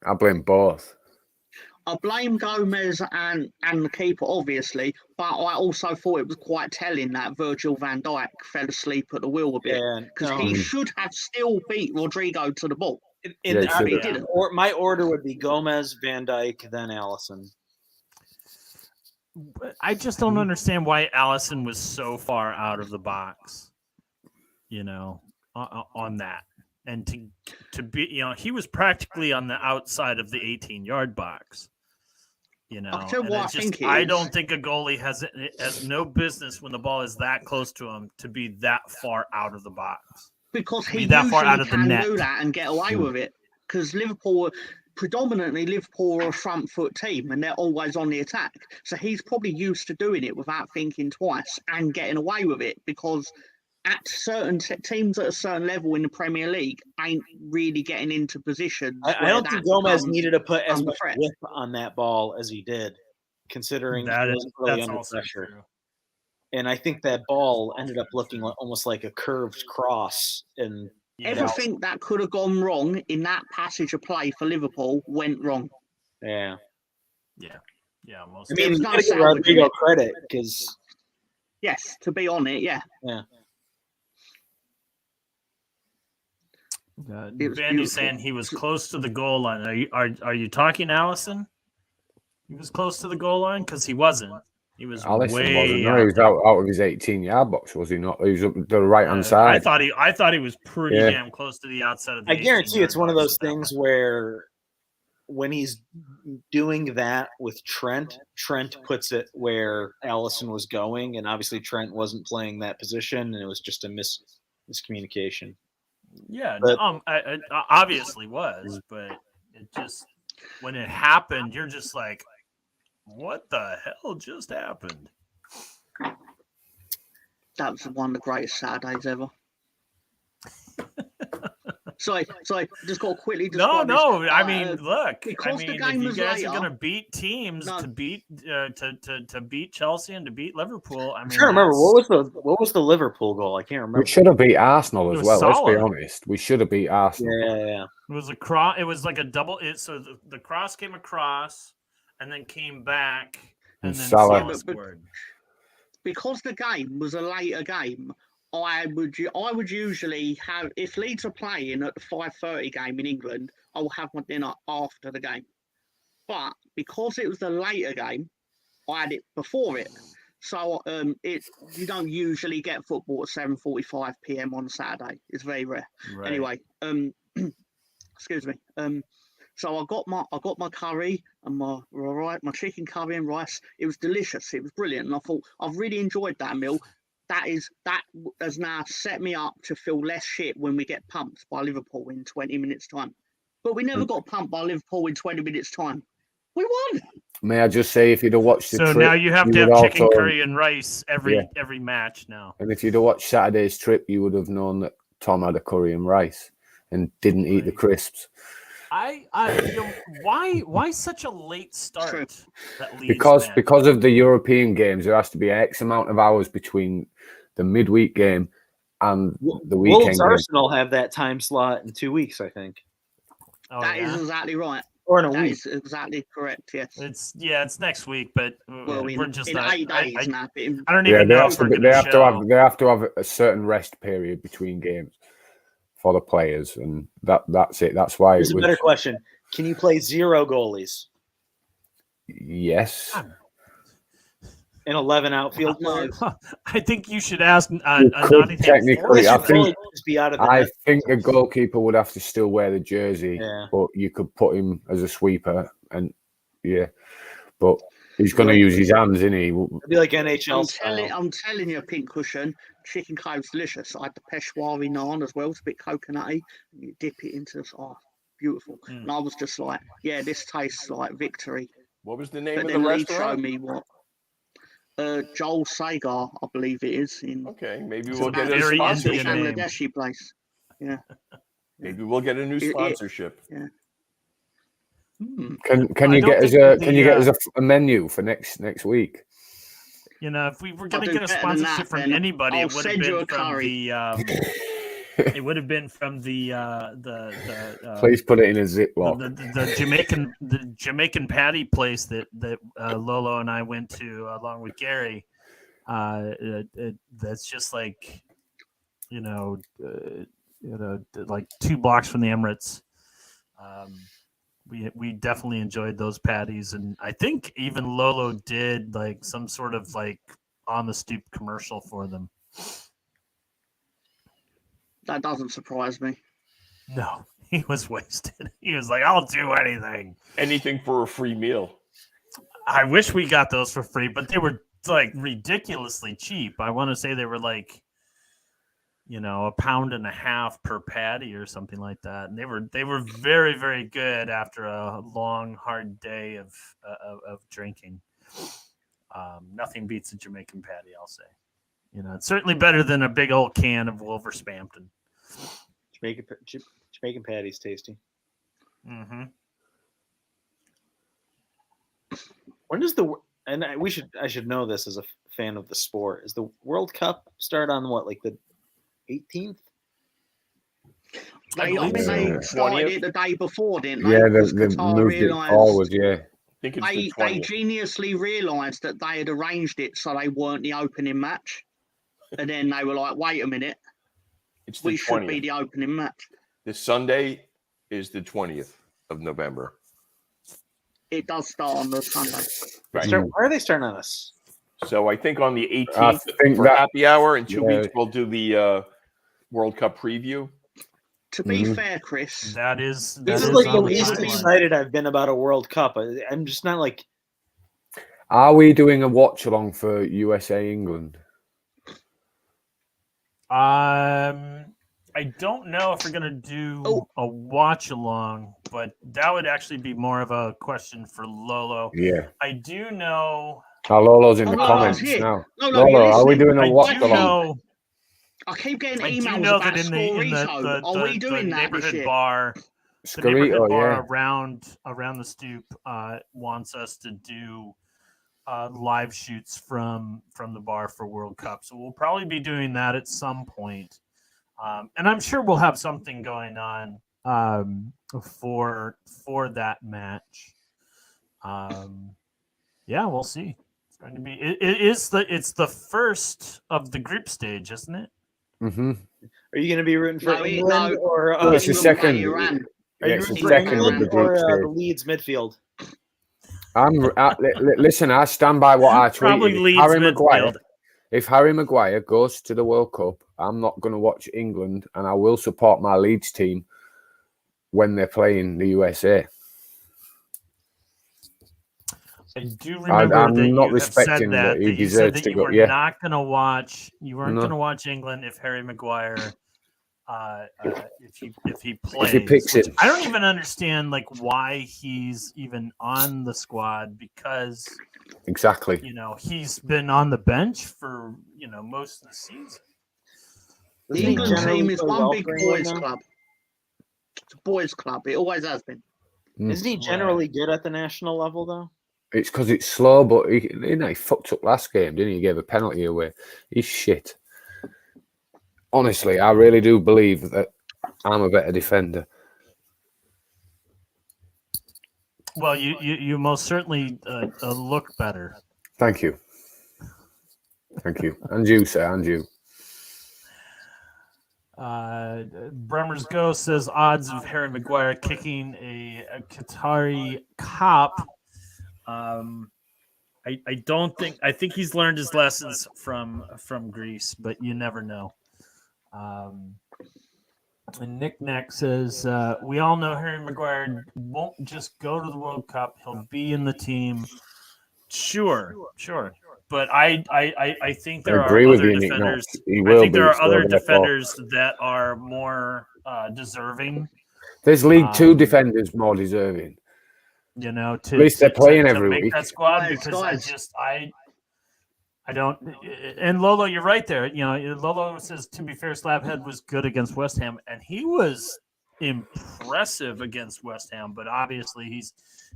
I blame both. I blame Gomez and the keeper, obviously, but I also thought it was quite telling that Virgil van Dijk fell asleep at the wheel a bit, because he should have still beat Rodrigo to the ball. He didn't. Or my order would be Gomez, Van Dijk, then Allison. I just don't understand why Allison was so far out of the box, on that. And to be, he was practically on the outside of the 18-yard box. I don't think a goalie has no business when the ball is that close to him to be that far out of the box. Because he that far out of the net. Do that and get away with it. Because predominantly Liverpool are a front foot team and they're always on the attack. So he's probably used to doing it without thinking twice and getting away with it, because at certain teams at a certain level in the Premier League ain't really getting into positions. I don't think Gomez needed to put as much whip on that ball as he did, considering he was really under pressure. True. And I think that ball ended up looking almost like a curved cross. And everything that could have gone wrong in that passage of play for Liverpool went wrong. Yeah. Most I mean, you got to give Rodrigo credit because. Yes, to be on it, yeah. Vandy's saying he was close to the goal line. Are you talking Allison? He was close to the goal line because he wasn't. He was Allison way wasn't. No, he was out of his 18-yard box, was he not? He was up the right-hand side. I thought he was pretty damn close to the outside of the. I guarantee it's one of those things where when he's doing that with Trent puts it where Allison was going, and obviously Trent wasn't playing that position, and it was just a miscommunication. Yeah, but, it obviously was, but it just when it happened, you're just like, what the hell just happened? That was one of the greatest Saturdays ever. Sorry, just got to quickly describe this. I mean, look, because the game if you was guys later, are going to beat teams to beat to beat Chelsea and to beat Liverpool, I mean, I'm trying to remember what was the Liverpool goal? I can't remember. We should have beat Arsenal as well. Solid. Let's be honest. We should have beat Arsenal. Yeah. It was a cross. It was like a double. So the cross came across and then came back, and then Salah scored. Because the game was a later game, I would usually have, if Leeds are playing at the 5:30 game in England, I will have my dinner after the game. But because it was the later game, I had it before it. So you don't usually get football at 7:45 p.m. on Saturday. It's very rare. Right. Anyway, excuse me. So I got my curry and my chicken curry and rice. It was delicious. It was brilliant, and I thought I've really enjoyed that meal. That has now set me up to feel less shit when we get pumped by Liverpool in 20 minutes time. But we never got pumped by Liverpool in 20 minutes time. We won. May I just say, if you'd have watched the trip, now you have to have chicken curry and rice every match now. And if you'd have watched Saturday's trip, you would have known that Tom had a curry and rice and didn't eat the crisps. Why such a late start? That because of the European games, there has to be X amount of hours between the midweek game and the weekend. Wolves Arsenal have that time slot in 2 weeks, I think. That is exactly right. Or in a week. That is exactly correct. Yes. It's next week, but we're just in not. 8 days now. I don't even know if we're going to show. They have to have a certain rest period between games for the players, and that's it. That's why. Here's a better question: can you play 0 goalies? Yes. An 11 outfield players? I think you should ask. Technically, I think a goalkeeper would have to still wear the jersey, but you could put him as a sweeper, and but he's going to use his hands, isn't he? It'd be like NHL. I'm telling you, Pink Cushion, chicken curry's delicious. I had the Peshwari naan as well. It's a bit coconutty. And you dip it into this. Oh, beautiful. And I was just like, this tastes like victory. What was the name of the restaurant? restaurant? Showed me what. Joel Sagar, I believe it is. Maybe we'll get a sponsorship. Bangladeshi place. Yeah. Maybe we'll get a new sponsorship. Yeah. Can you get us a menu for next week? If we were going to get a sponsorship from anybody, it would have been from the. It would have been from the. Please put it in a Ziploc. The Jamaican patty place that Lolo and I went to along with Gary. That's just like, like 2 blocks from the Emirates. We definitely enjoyed those patties, and I think even Lolo did like some sort of like on the Stoop commercial for them. That doesn't surprise me. No, he was wasted. He was like, I'll do anything. Anything for a free meal. I wish we got those for free, but they were like ridiculously cheap. I want to say they were like, £1.50 per patty or something like that. And they were very, very good after a long, hard day of drinking. Nothing beats a Jamaican patty, I'll say. It's certainly better than a big old can of Wolverhampton. Jamaican patty's tasty. Mm-hmm. When does I should know this as a fan of the sport. Is the World Cup start on like the 18th? They started it the day before, didn't they? Yeah, they moved it forward, yeah. They geniusly realised that they had arranged it so they weren't the opening match. And then they were like, wait a minute. We should be the opening match. This Sunday is the 20th of November. It does start on the Sunday. Right. Why are they starting on us? So I think on the 18th for happy hour, in 2 weeks we'll do the World Cup preview. To be fair, Chris, this is like the least excited I've been about a World Cup. I'm just not like. Are we doing a watch along for USA England? I don't know if we're gonna do a watch along, but that would actually be more of a question for Lolo. Yeah. I do know. Lolo's in the comments now. Lolo, are we doing a watch along? I keep getting I emails do know about that in Are we doing that this year? The neighborhood bar around the Stoop wants us to do live shoots from the bar for World Cup. So we'll probably be doing that at some point. And I'm sure we'll have something going on for that match. Yeah, we'll see. It's going to be it's the first of the group stage, isn't it? Mm-hmm. Are you going to be rooting for England or it's the second? Are you rooting for England or the Leeds midfield? Listen, I stand by what I tweeted. Probably Leeds midfield. If Harry Maguire goes to the World Cup, I'm not going to watch England, and I will support my Leeds team when they're playing the USA. I do remember I'm that not you have said that he you said deserves that to you go. were Yeah. not going to watch. You weren't going to watch England if Harry Maguire, if he plays. If he picks it, I don't even understand why he's even on the squad, because exactly, he's been on the bench for most of the season. The England team is one big boys club. It's a boys club. It always has been. Isn't he generally good at the national level, though? It's because it's slow, but he fucked up last game, didn't he? He gave a penalty away. He's shit. Honestly, I really do believe that I'm a better defender. Well, you most certainly look better. Thank you. Thank you. And you, sir, and you. Bremer's Ghost says odds of Harry Maguire kicking a Qatari cop. I don't think. I think he's learned his lessons from Greece, but you never know. And Nick Nack says we all know Harry Maguire won't just go to the World Cup. He'll be in the team. Sure. But I think there are other defenders. I think there are other defenders that are more deserving. There's League Two defenders more deserving. To at least they're playing every make week. That squad, because I don't. And Lolo, you're right there. Lolo says, to be fair, Slabhead was good against West Ham, and he was impressive against West Ham. But obviously,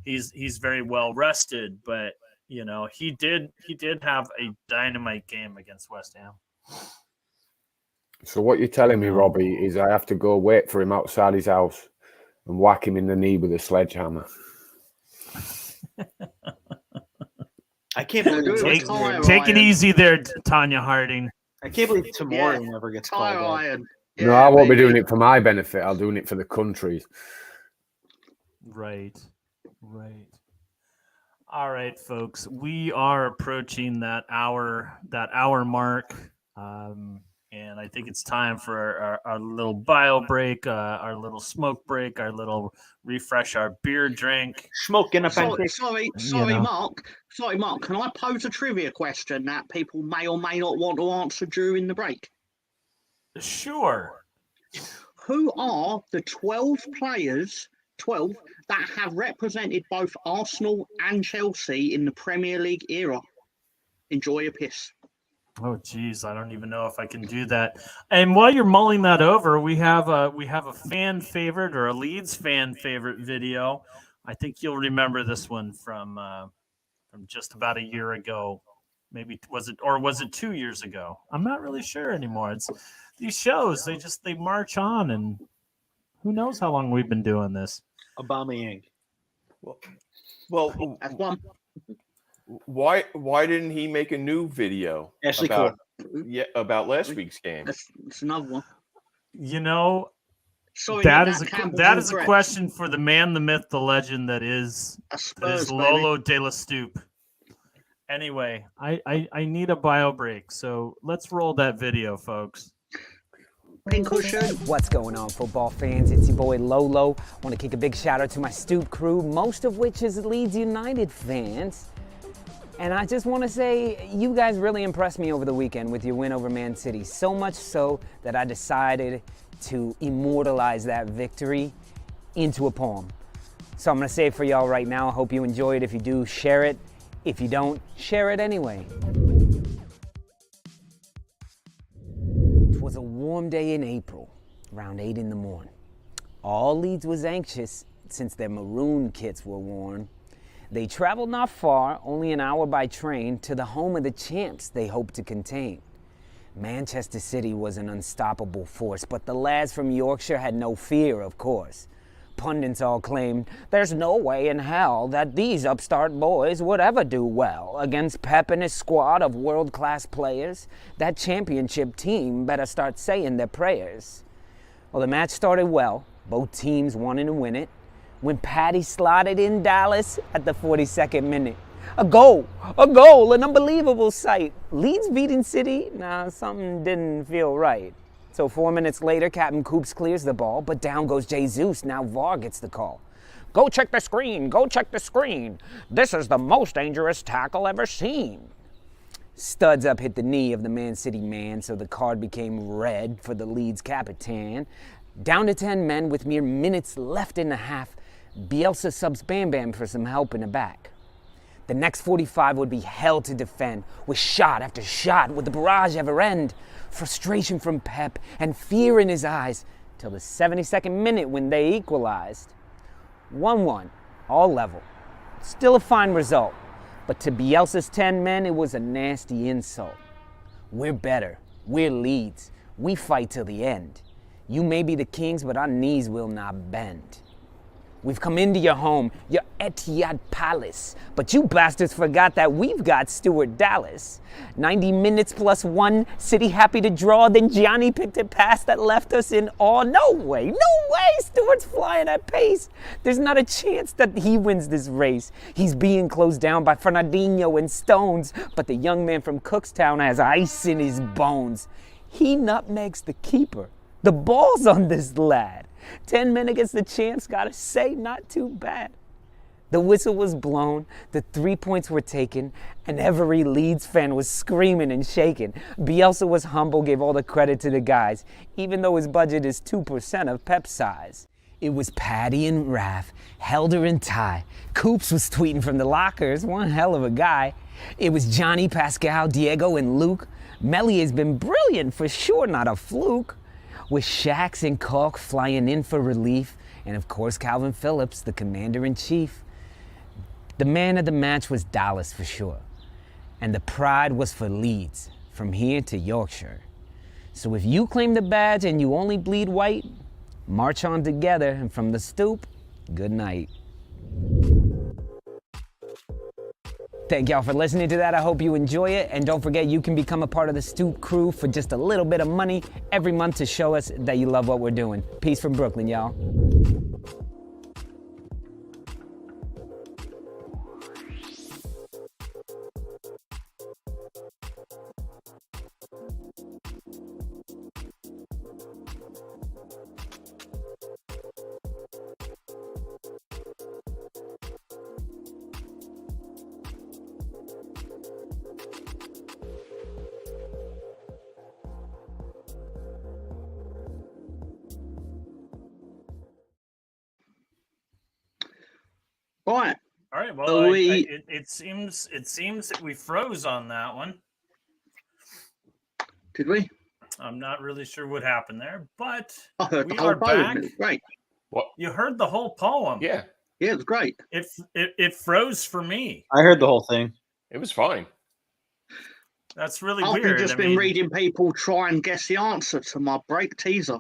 he's very well rested. But he did have a dynamite game against West Ham. So what you're telling me, Robbie, is I have to go wait for him outside his house and whack him in the knee with a sledgehammer. I can't believe take it easy there, Tanya Harding. I can't believe Tamori never gets called. No, I won't be doing it for my benefit. I'll doing it for the country's. Right. All right, folks. We are approaching that hour mark. And I think it's time for our little bio break, our little smoke break, our little refresh our beer drink. Smoking a pancake. Sorry, Mark. Sorry, Mark. Can I pose a trivia question that people may or may not want to answer during the break? Sure. Who are the 12 players, that have represented both Arsenal and Chelsea in the Premier League era? Enjoy your piss. Oh, geez, I don't even know if I can do that. And while you're mulling that over, we have a fan favorite, or a Leeds fan favorite video. I think you'll remember this one from just about a year ago. Maybe was it 2 years ago? I'm not really sure anymore. It's these shows, they march on, and who knows how long we've been doing this. Aubameyang. Well, that's one. Why didn't he make a new video about last week's game? That's another one. That is a question for the man, the myth, the legend that is Lolo de la Stoop. Anyway, I need a bio break, so let's roll that video, folks. Pincushion. What's going on, football fans? It's your boy Lolo. I want to kick a big shout out to my Stoop crew, most of which is Leeds United fans. And I just want to say, you guys really impressed me over the weekend with your win over Man City. So much so that I decided to immortalize that victory into a poem. So I'm going to say it for y'all right now. I hope you enjoy it. If you do, share it. If you don't, share it anyway. It was a warm day in April, around 8 in the morning. All Leeds was anxious since their maroon kits were worn. They traveled not far, only an hour by train, to the home of the champs they hoped to contain. Manchester City was an unstoppable force, but the lads from Yorkshire had no fear, of course. Pundits all claimed there's no way in hell that these upstart boys would ever do well against Pep and his squad of world-class players. That championship team better start saying their prayers. Well, the match started well, both teams wanting to win it, when Paddy slotted in Dallas at the 42nd minute. A goal, an unbelievable sight. Leeds beating City? Nah, something didn't feel right. So 4 minutes later, Captain Coops clears the ball, but down goes Jesus. Now VAR gets the call. Go check the screen, go check the screen. This is the most dangerous tackle ever seen. Studs up hit the knee of the Man City man, so the card became red for the Leeds Capitan. Down to 10 men with mere minutes left in the half, Bielsa subs Bam Bam for some help in the back. The next 45 would be hell to defend, with shot after shot. Would the barrage ever end? Frustration from Pep and fear in his eyes, till the 72nd minute when they equalized. 1-1, all level. Still a fine result, but to Bielsa's 10 men, it was a nasty insult. We're better, we're Leeds, we fight till the end. You may be the kings, but our knees will not bend. We've come into your home, your Etihad Palace, but you bastards forgot that we've got Stuart Dallas. 90 minutes plus 1, City happy to draw, then Gianni picked a pass that left us in awe. No way, Stuart's flying at pace. There's not a chance that he wins this race. He's being closed down by Fernandinho and Stones, but the young man from Cookstown has ice in his bones. He nutmegs the keeper. The ball's on this lad. 10 men against the champs, gotta say, not too bad. The whistle was blown, the 3 points were taken, and every Leeds fan was screaming and shaking. Bielsa was humble, gave all the credit to the guys, even though his budget is 2% of Pep's size. It was Paddy and Raph, Helder and Ty. Coops was tweeting from the lockers, one hell of a guy. It was Johnny, Pascal, Diego, and Luke. Melly has been brilliant, for sure, not a fluke. With Shax and Cork flying in for relief, and of course Calvin Phillips, the commander-in-chief. The man of the match was Dallas for sure, and the pride was for Leeds, from here to Yorkshire. So if you claim the badge and you only bleed white, march on together, and from the Stoop, good night. Thank y'all for listening to that. I hope you enjoy it. And don't forget, you can become a part of the Stoop crew for just a little bit of money every month to show us that you love what we're doing. Peace from Brooklyn, y'all. Right. All right. Well, it seems that we froze on that one. Did we? I'm not really sure what happened there, but we are back. Right. What? You heard the whole poem? Yeah. Yeah, it was great. It froze for me. I heard the whole thing. It was fine. That's really weird. I've just been reading people try and guess the answer to my break teaser.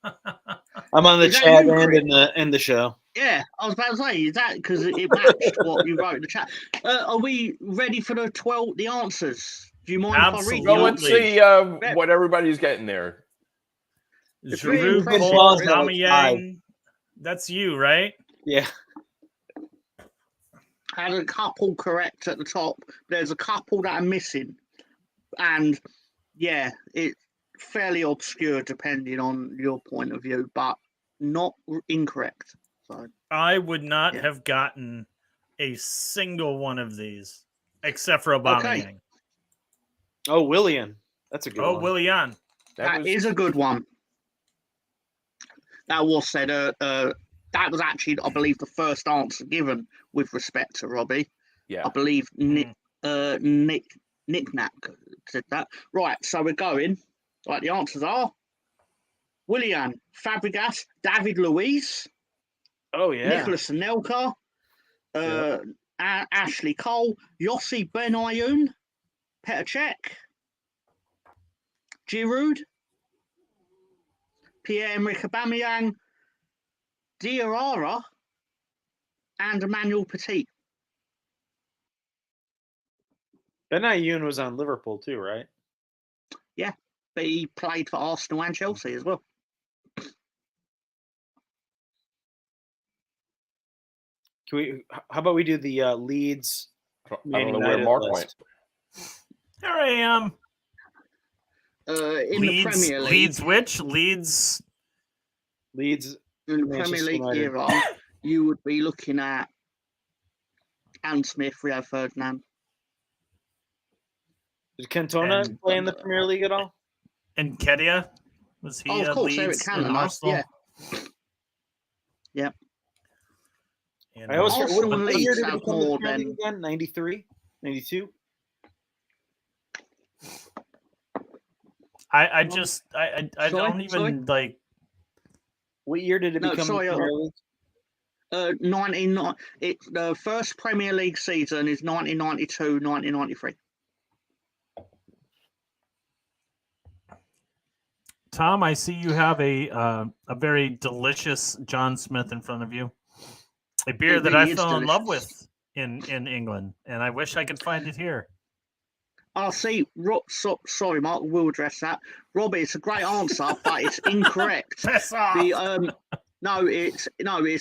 I'm on the chat and in the show. Yeah, I was about to say, is that because it matched what you wrote in the chat? Are we ready for the answers? Do you mind if I read Go and see what everybody's getting there. Giroud, Yang. That's you, right? Yeah. Had a couple correct at the top. There's a couple that are missing. And, yeah, fairly obscure depending on your point of view, but not incorrect. So I would not have gotten a single one of these except for Aubameyang. Okay. Oh, Willian. That's a good one. Oh, Willian. That is a good one. That was said. That was actually, I believe, the first answer given with respect to Robbie. Yeah. I believe Nick Knack said that. Right, so we're going. Right, the answers are Willian, Fabregas, David Luiz, Oh, yeah. Nicholas Anelka, Ashley Cole, Yossi Benayoun, Petr Cech, Giroud, Pierre-Emerick Aubameyang, Diarra, and Emmanuel Petit. Benayoun was on Liverpool too, right? Yeah, but he played for Arsenal and Chelsea as well. How about we do the Leeds? I don't know where Mark went. Here I am. In Leeds, the Premier League. Leeds which? Leeds. In the Premier League era, you would be looking at Alan Smith, Rio Ferdinand. Did Cantona play in the Premier League at all? And Kedia? Was he of course, Leeds Eric and Cantona. Arsenal? Yeah. And I always Arsenal and what year Leeds did he have become the more Premier than... League again? 93? 92? I don't even like. What year did it become the Premier League? The first Premier League season is 1992, 1993. Tom, I see you have a very delicious John Smith in front of you. A beer that I fell in love with in England, and I wish I could find it here. Oh, see, sorry, Mark, we'll address that. Robbie, it's a great answer, but it's incorrect. Piss off. No, it's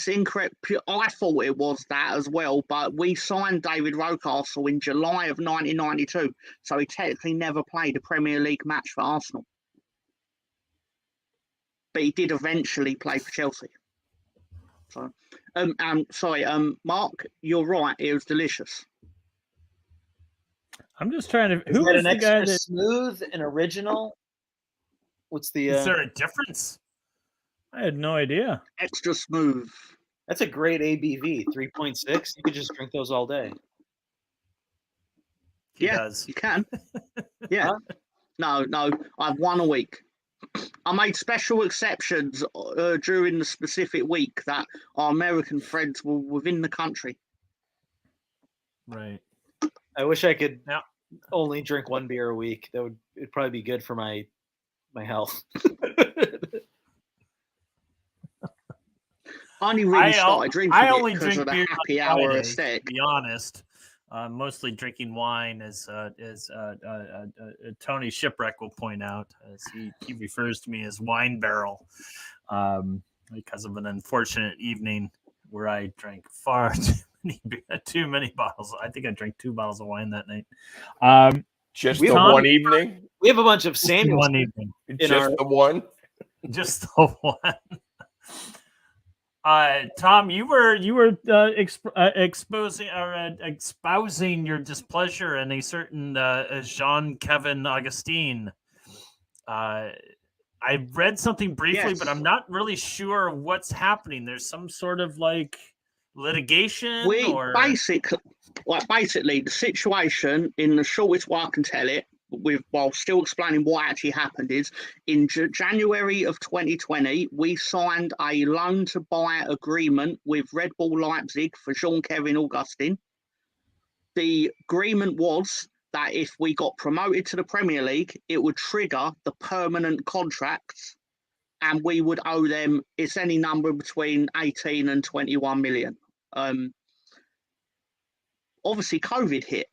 incorrect. I thought it was that as well, but we signed David Rocastle in July of 1992, so he technically never played a Premier League match for Arsenal. But he did eventually play for Chelsea. So, sorry, Mark, you're right. It was delicious. I'm just trying to. Is that an extra smooth and original? What's the? Is there a difference? I had no idea. Extra smooth. That's a great ABV, 3.6. You could just drink those all day. He does. You can. Yeah. Huh? No. I've one a week. I made special exceptions during the specific week that our American friends were within the country. Right. I wish I could only drink one beer a week. It'd probably be good for my health. I only really started drinking only because of the happy hour aesthetic. To be honest, mostly drinking wine, as Tony Shipwreck will point out, as he refers to me as Wine Barrel, because of an unfortunate evening where I drank far too many bottles. I think I drank 2 bottles of wine that night. Just the one evening? We have a bunch of Samuels. One evening. Just the one? Just the one. Tom, you were exposing or espousing your displeasure in a certain Jean-Kevin Augustine. I read something briefly, but I'm not really sure what's happening. There's some sort of like litigation. Basically, the situation, in the shortest way I can tell it, while still explaining what actually happened, is in January of 2020, we signed a loan to buy agreement with Red Bull Leipzig for Jean-Kevin Augustine. The agreement was that if we got promoted to the Premier League, it would trigger the permanent contracts, and we would owe them, it's any number between 18 and 21 million. Obviously, COVID hit.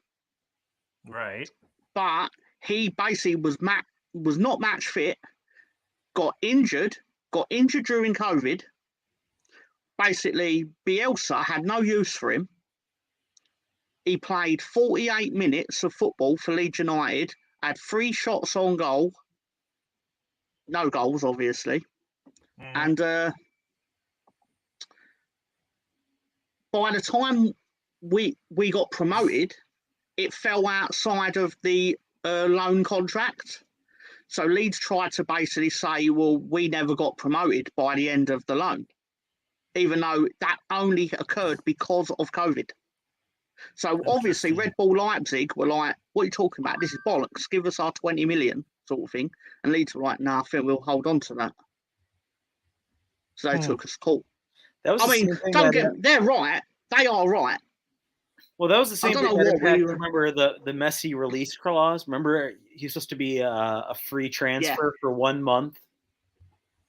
Right. But he basically was not match fit, got injured during COVID. Basically, Bielsa had no use for him. He played 48 minutes of football for Leeds United, had 3 shots on goal, no goals, obviously. And by the time we got promoted, it fell outside of the loan contract. So Leeds tried to basically say, well, we never got promoted by the end of the loan, even though that only occurred because of COVID. So obviously Red Bull Leipzig were like, what are you talking about? This is bollocks. Give us our 20 million sort of thing. And Leeds were like, no, I think we'll hold on to that. So they took us court. That was they're right. They are right. Well, that was the same thing that remember the Messi release clause? Remember, he's supposed to be a free transfer for 1 month,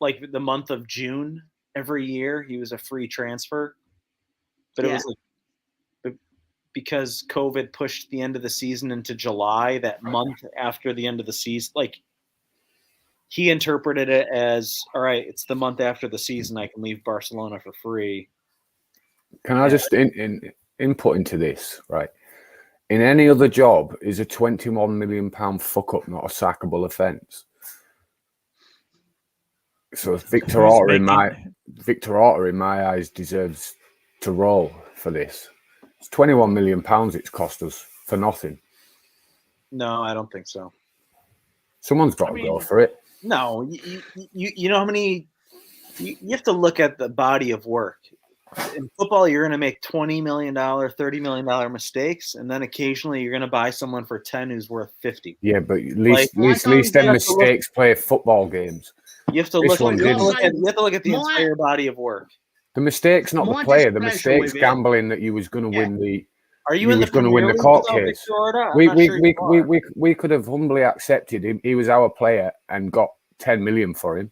like the month of June every year. He was a free transfer, but it was like because COVID pushed the end of the season into July. That month after the end of the season, like he interpreted it as, all right, it's the month after the season. I can leave Barcelona for free. Can I just input into this, right? In any other job, is a £21 million fuck up not a sackable offence? So Victor Otta, in my eyes, deserves to roll for this. It's £21 million it's cost us for nothing. No, I don't think so. Someone's got to go for it. No, you know how many? You have to look at the body of work. In football, you're going to make $20 million, $30 million mistakes, and then occasionally you're going to buy someone for 10 who's worth 50. Yeah, but at least them mistakes play football games. You have to look at the entire body of work. The mistake's not the player. The mistake's gambling that you was going to win the. Are you going to win the court case? We could have humbly accepted him. He was our player and got 10 million for him.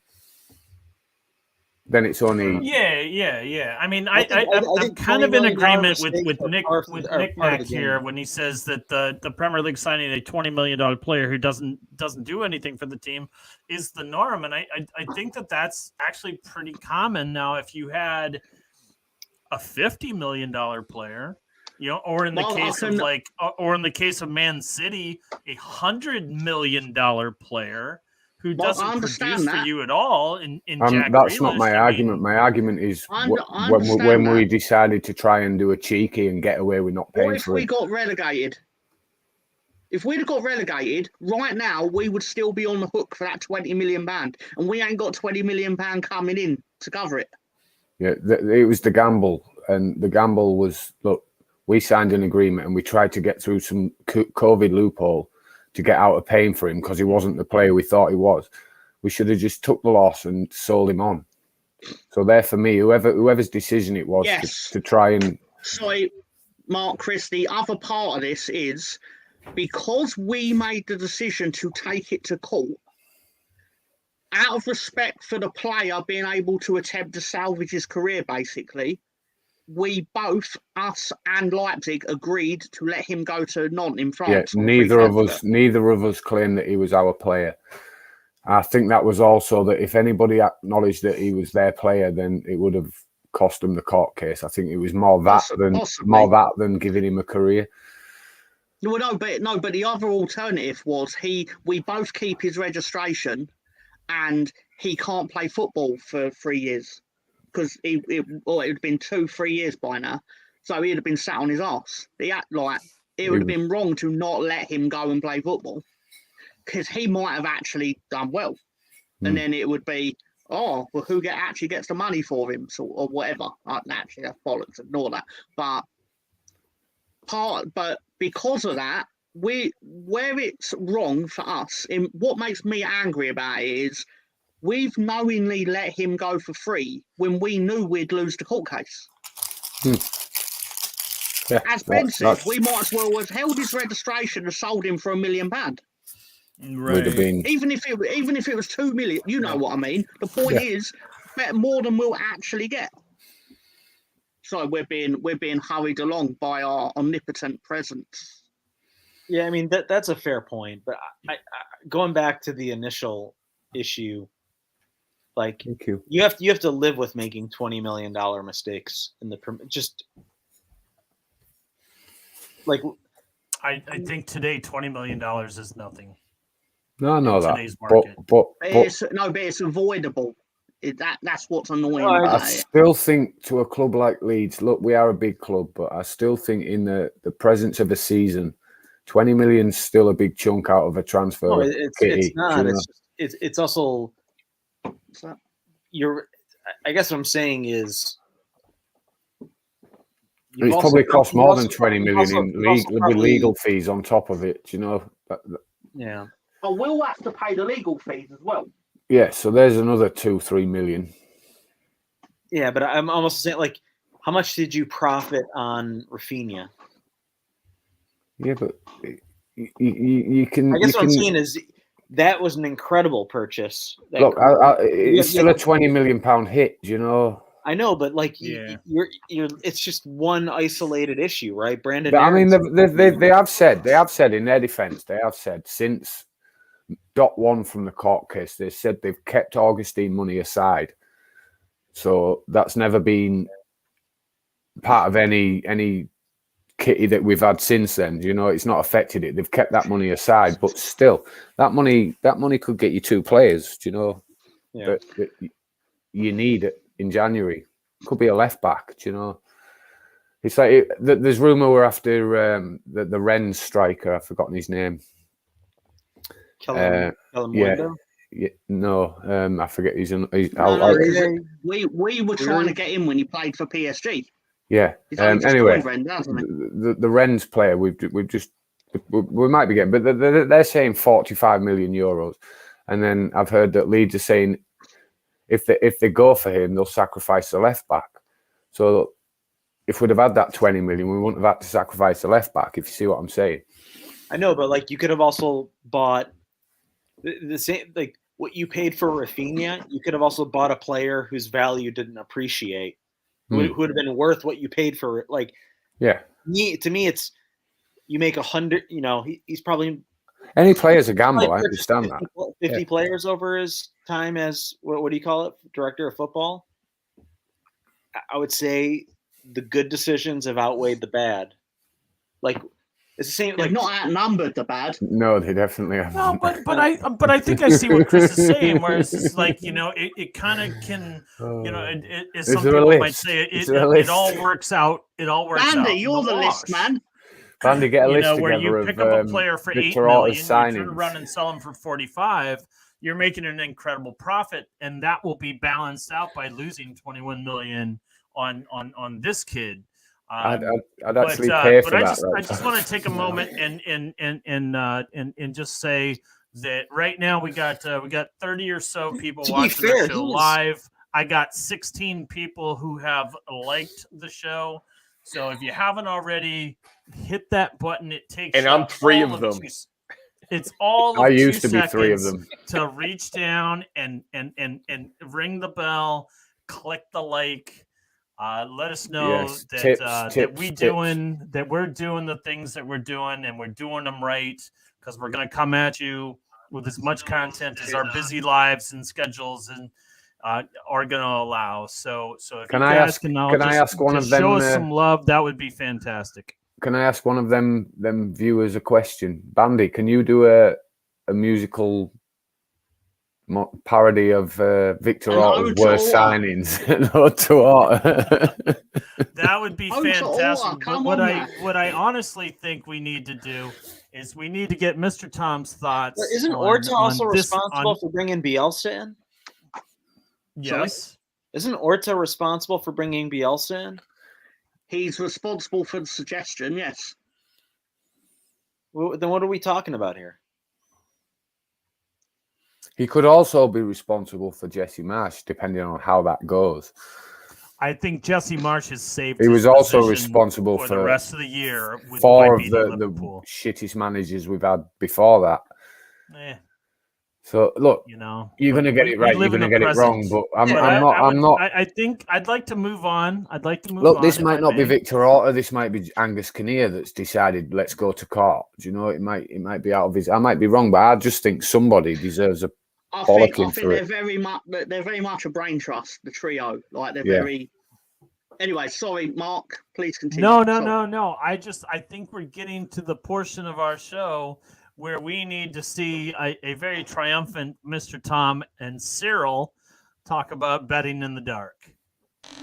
Then it's only I mean, I'm kind of in agreement with Nick Mack here when he says that the Premier League signing a $20 million player who doesn't do anything for the team is the norm, and I think that's actually pretty common now. If you had a $50 million player, or in the case of Man City, $100 million player who doesn't produce for you at all in Jack that's Grealish. Not my argument. My argument is when we decided to try and do a cheeky and get away with not paying for it. If we got relegated? If we'd have got relegated, right now, we would still be on the hook for that £20 million, and we ain't got £20 million coming in to cover it. Yeah, it was the gamble, and the gamble was, look, we signed an agreement and we tried to get through some COVID loophole to get out of paying for him because he wasn't the player we thought he was. We should have just took the loss and sold him on. So there, for me, whoever's decision it was to try and... Sorry, Mark, Chris, the other part of this is because we made the decision to take it to court, out of respect for the player being able to attempt to salvage his career, basically, we both, us and Leipzig, agreed to let him go to Nantes in France. Yeah, neither of us claimed that he was our player. I think that was also that if anybody acknowledged that he was their player, then it would have cost them the court case. I think it was more that than giving him a career. Well, but the other alternative was we both keep his registration, and he can't play football for 3 years. Because it would have been 2-3 years by now, so he'd have been sat on his ass. It would have been wrong to not let him go and play football, because he might have actually done well, and then it would be, who actually gets the money for him, or whatever. Actually, that's bollocks. Ignore that. But because of that, where it's wrong for us, what makes me angry about it is, we've knowingly let him go for free when we knew we'd lose the court case. Yeah, as Ben said, we might as well have held his registration and sold him for £1 million. Right. Even if it was 2 million, you know what I mean. The point is, bet more than we'll actually get. So we're being hurried along by our omnipotent presence. Yeah, I mean that's a fair point, but I going back to the initial issue, like you have to live with making $20 million mistakes in the just like I think today $20 million is nothing. No, I know that. Today's market. But it's avoidable. That's what's annoying. I still think to a club like Leeds, look, we are a big club, but I still think in the presence of a season, 20 million's still a big chunk out of a transfer. No, it's not. It's also I guess what I'm saying is it's probably cost more than 20 million with legal fees on top of it. You know. Yeah. But we'll have to pay the legal fees as well. Yeah, so there's another 2-3 million. Yeah, but I'm almost saying, like, how much did you profit on Rafinha? Yeah, but you can. I guess what I'm saying is that was an incredible purchase. Look, it's still a £20 million hit. You know. I know, but like you're it's just one isolated issue, right? Brandon. But, I mean, they have said in their defence, they have said since .1 from the court case, they said they've kept Augustine money aside, so that's never been part of any kitty that we've had since then. You know, it's not affected it. They've kept that money aside, but still, that money could get you 2 players. You know, that you need it in January. Could be a left back. You know, it's like there's rumour we're after the Rennes striker. I've forgotten his name. I forget. We were trying to get him when he played for PSG. Yeah. Anyway, the Rennes player we might be getting, but they're saying 45 million euros, and then I've heard that Leeds are saying if they go for him, they'll sacrifice the left back. So if we'd have had that 20 million, we wouldn't have had to sacrifice the left back. If you see what I'm saying. I know, but like you could have also bought the same, like what you paid for Rafinha. You could have also bought a player whose value didn't appreciate, who would have been worth what you paid for. Like, to me, it's you make 100. You know, he's probably any player's a gamble. I understand 50, that 50 players over his time as what do you call it, director of football. I would say the good decisions have outweighed the bad. Like. It's the same. Like not outnumbered the bad. No, they definitely have. No, but I think I see what Chris is saying. Where it's like it kind of can some people might say it all works out. It all works out. Bandy, you're the list man. Bandy, get a list together. Where you pick up a player for $8 million, you turn around and sell him for 45. You're making an incredible profit, and that will be balanced out by losing 21 million on this kid. I'd actually pay for that. I just want to take a moment and just say that right now we got 30 or so people watching the show live. I got 16 people who have liked the show. So if you haven't already, hit that button. It takes and I'm 3 of them. It's all of I 2 used to be 3 of them to reach down and ring the bell, click the like. Let us know that we're doing the things that we're doing and we're doing them right, because we're going to come at you with as much content as our busy lives and schedules and are going to allow. So if can I ask one of them? Show us some love. That would be fantastic. Can I ask one of them viewers a question? Bandy, can you do a musical parody of Victor Orta's worst signings? That would be fantastic. What I honestly think we need to do is we need to get Mr. Tom's thoughts. But isn't Orta also responsible for bringing Bielsa in? Yes. Isn't Orta responsible for bringing Bielsa in? He's responsible for the suggestion, yes. Well, then what are we talking about here? He could also be responsible for Jesse Marsh, depending on how that goes. I think Jesse Marsh has saved. He was also responsible for the rest of the year. With 4 of the shittest managers we've had before that. So look, you're going to get it right. You're going to get it wrong, but I'm not. I think I'd like to move on. Look, this might not be Victor Orta. This might be Angus Kinnear that's decided let's go to court. Do you know, it might be out of his. I might be wrong, but I just think somebody deserves a. I think they're very much a brain trust. The trio, like they're very. Anyway, sorry, Mark. Please continue. No. I think we're getting to the portion of our show where we need to see a very triumphant Mr. Tom and Cyril talk about betting in the dark.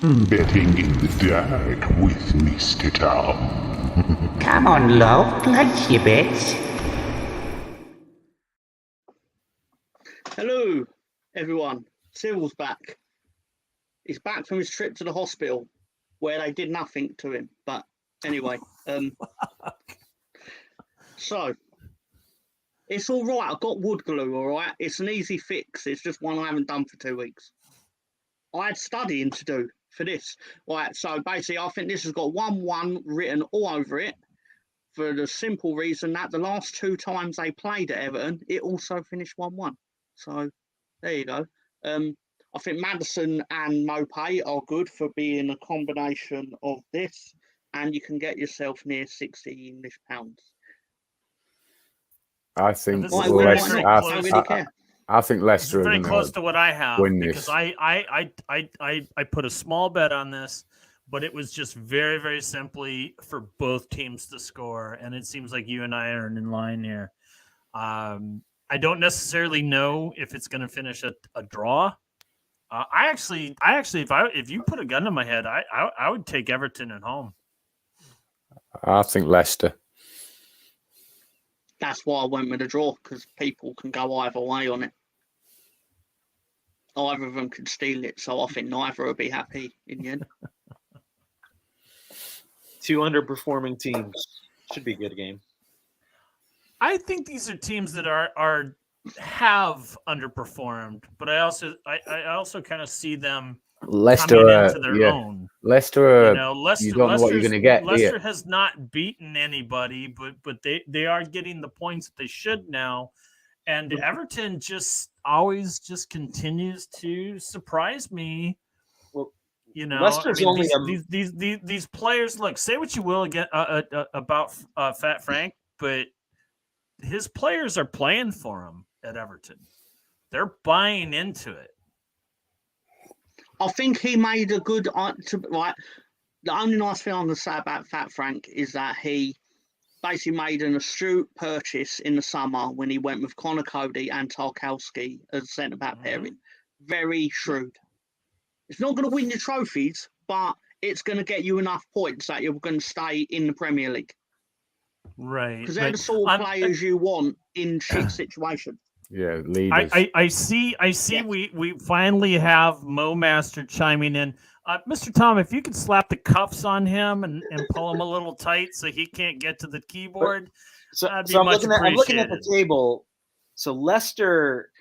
Betting in the dark with Mr. Tom. Come on, love, place your bets. Hello, everyone. Cyril's back. He's back from his trip to the hospital where they did nothing to him. But anyway, so it's all right. I've got wood glue, all right? It's an easy fix. It's just one I haven't done for 2 weeks. I had studying to do for this. Right, so basically I think this has got 1-1 written all over it for the simple reason that the last 2 times they played at Everton, it also finished 1-1. So there you go. I think Madison and Mopay are good for being a combination of this, and you can get yourself near 60 English pounds. I think I think Leicester is very close to what I have because this. I put a small bet on this, but it was just very, very simply for both teams to score, and it seems like you and I are in line here. I don't necessarily know if it's going to finish a draw. I actually, if you put a gun to my head, I would take Everton at home. I think Leicester. That's why I went with a draw, because people can go either way on it. Either of them could steal it, so I think neither will be happy in the end. 2 underperforming teams. Should be a good game. I think these are teams that have underperformed, but I also kind of see them Leicester coming into their own. Leicester, Leicester, you don't know what you're going to get. Leicester has not beaten anybody, but they are getting the points that they should now. And Everton always continues to surprise me. Well, Leicester's these players. Look, say what you will again about Fat Frank, but his players are playing for him at Everton. They're buying into it. I think he made a good right. The only nice thing I'm going to say about Fat Frank is that he basically made an astute purchase in the summer when he went with Connor Cody and Tarkowski as centre-back pairing. Very shrewd. It's not going to win you trophies, but it's going to get you enough points that you're going to stay in the Premier League. Right. Because they're the sort of players you want in shit situations. Yeah, leaders. I see. Yes. We finally have Mo Master chiming in. Mr. Tom, if you could slap the cuffs on him and pull him a little tight so he can't get to the keyboard, that'd be much appreciated. I'm looking at the table. So Leicester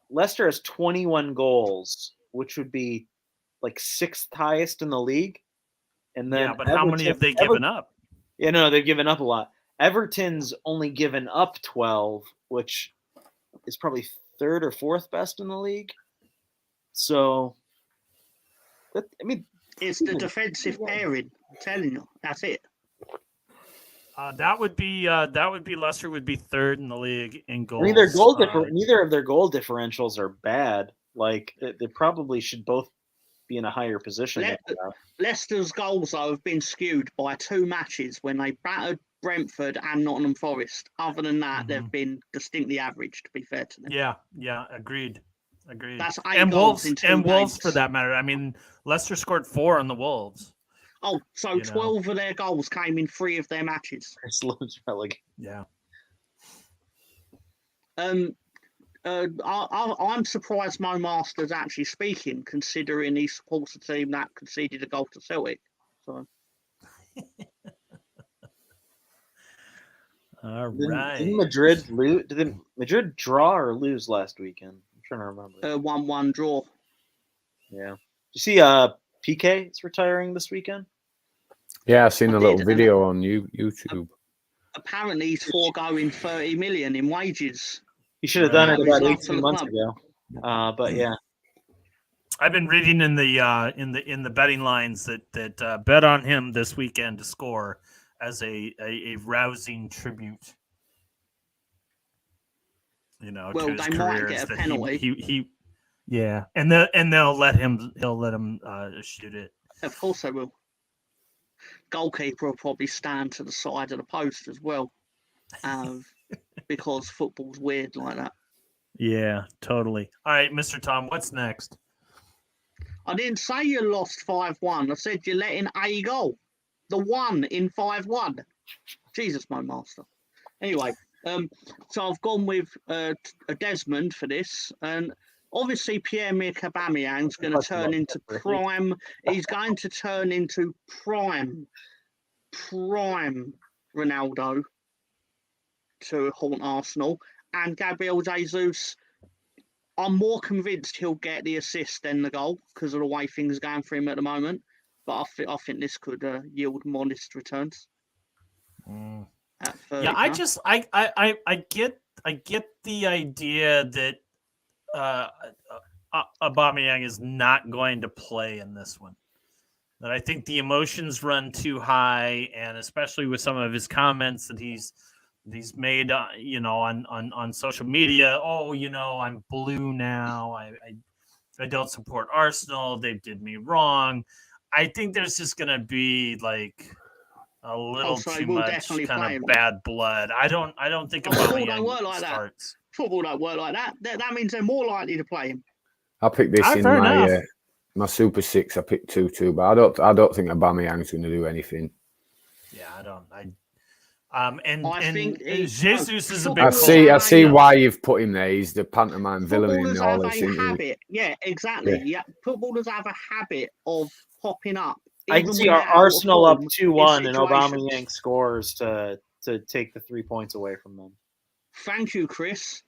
has 21 goals, which would be like 6th highest in the league. And then but how many have they given up? Yeah, no, they've given up a lot. Everton's only given up 12, which is probably 3rd or 4th best in the league. So, it's the defensive pairing. I'm telling you, that's it. That would be Leicester would be 3rd in the league in goals. Neither of their goal differentials are bad. Like they probably should both be in a higher position. Leicester's goals though have been skewed by 2 matches when they battered Brentford and Nottingham Forest. Other than that, they've been distinctly average, to be fair to them. Yeah, agreed. That's 8 goals in 2 games. Wolves for that matter. I mean, Leicester scored 4 on the Wolves. Oh, so 12 of their goals came in 3 of their matches. Yeah. I'm surprised Mo Master's actually speaking, considering he supports a team that conceded a goal to Celtic. So. All right. Didn't Madrid lose? Did Madrid draw or lose last weekend? I'm trying to remember. 1-1 draw. Yeah. Did you see PK is retiring this weekend? Yeah, I've seen a little video on YouTube. Apparently, he's foregoing 30 million in wages. He should have done it about 18 months ago. But yeah. I've been reading in the betting lines that bet on him this weekend to score as a rousing tribute. To his they career. Might get a penalty. He'll let him shoot it. Of course they will. Goalkeeper will probably stand to the side of the post as well. because football's weird like that. Yeah, totally. All right, Mr. Tom, what's next? I didn't say you lost 5-1. I said you're letting a goal. The 1 in 5-1. Jesus, my master. Anyway, so I've gone with a Desmond for this, and obviously Pierre-Emerick Aubameyang's going to turn into prime. He's going to turn into prime Ronaldo to haunt Arsenal, and Gabriel Jesus. I'm more convinced he'll get the assist than the goal because of the way things are going for him at the moment. But I think this could yield modest returns. Yeah, I get the idea that Aubameyang is not going to play in this one. That I think the emotions run too high, and especially with some of his comments that he's made, on social media. Oh, I'm blue now. I don't support Arsenal. They did me wrong. I think there's just going to be like a little too much kind of bad blood. I don't think Aubameyang starts. Football don't work like that. That means they're more likely to play him. I picked this in my Super 6. I picked 2-2, but I don't think Aubameyang's going to do anything. Yeah, I don't. I think Jesus is a big. I see why you've put him there. He's the pantomime villain in all this. Habit. Yeah, exactly. Yeah, footballers have a habit of popping up. I can see Arsenal up 2-1 and Aubameyang scores to take the 3 points away from them. Thank you, Chris.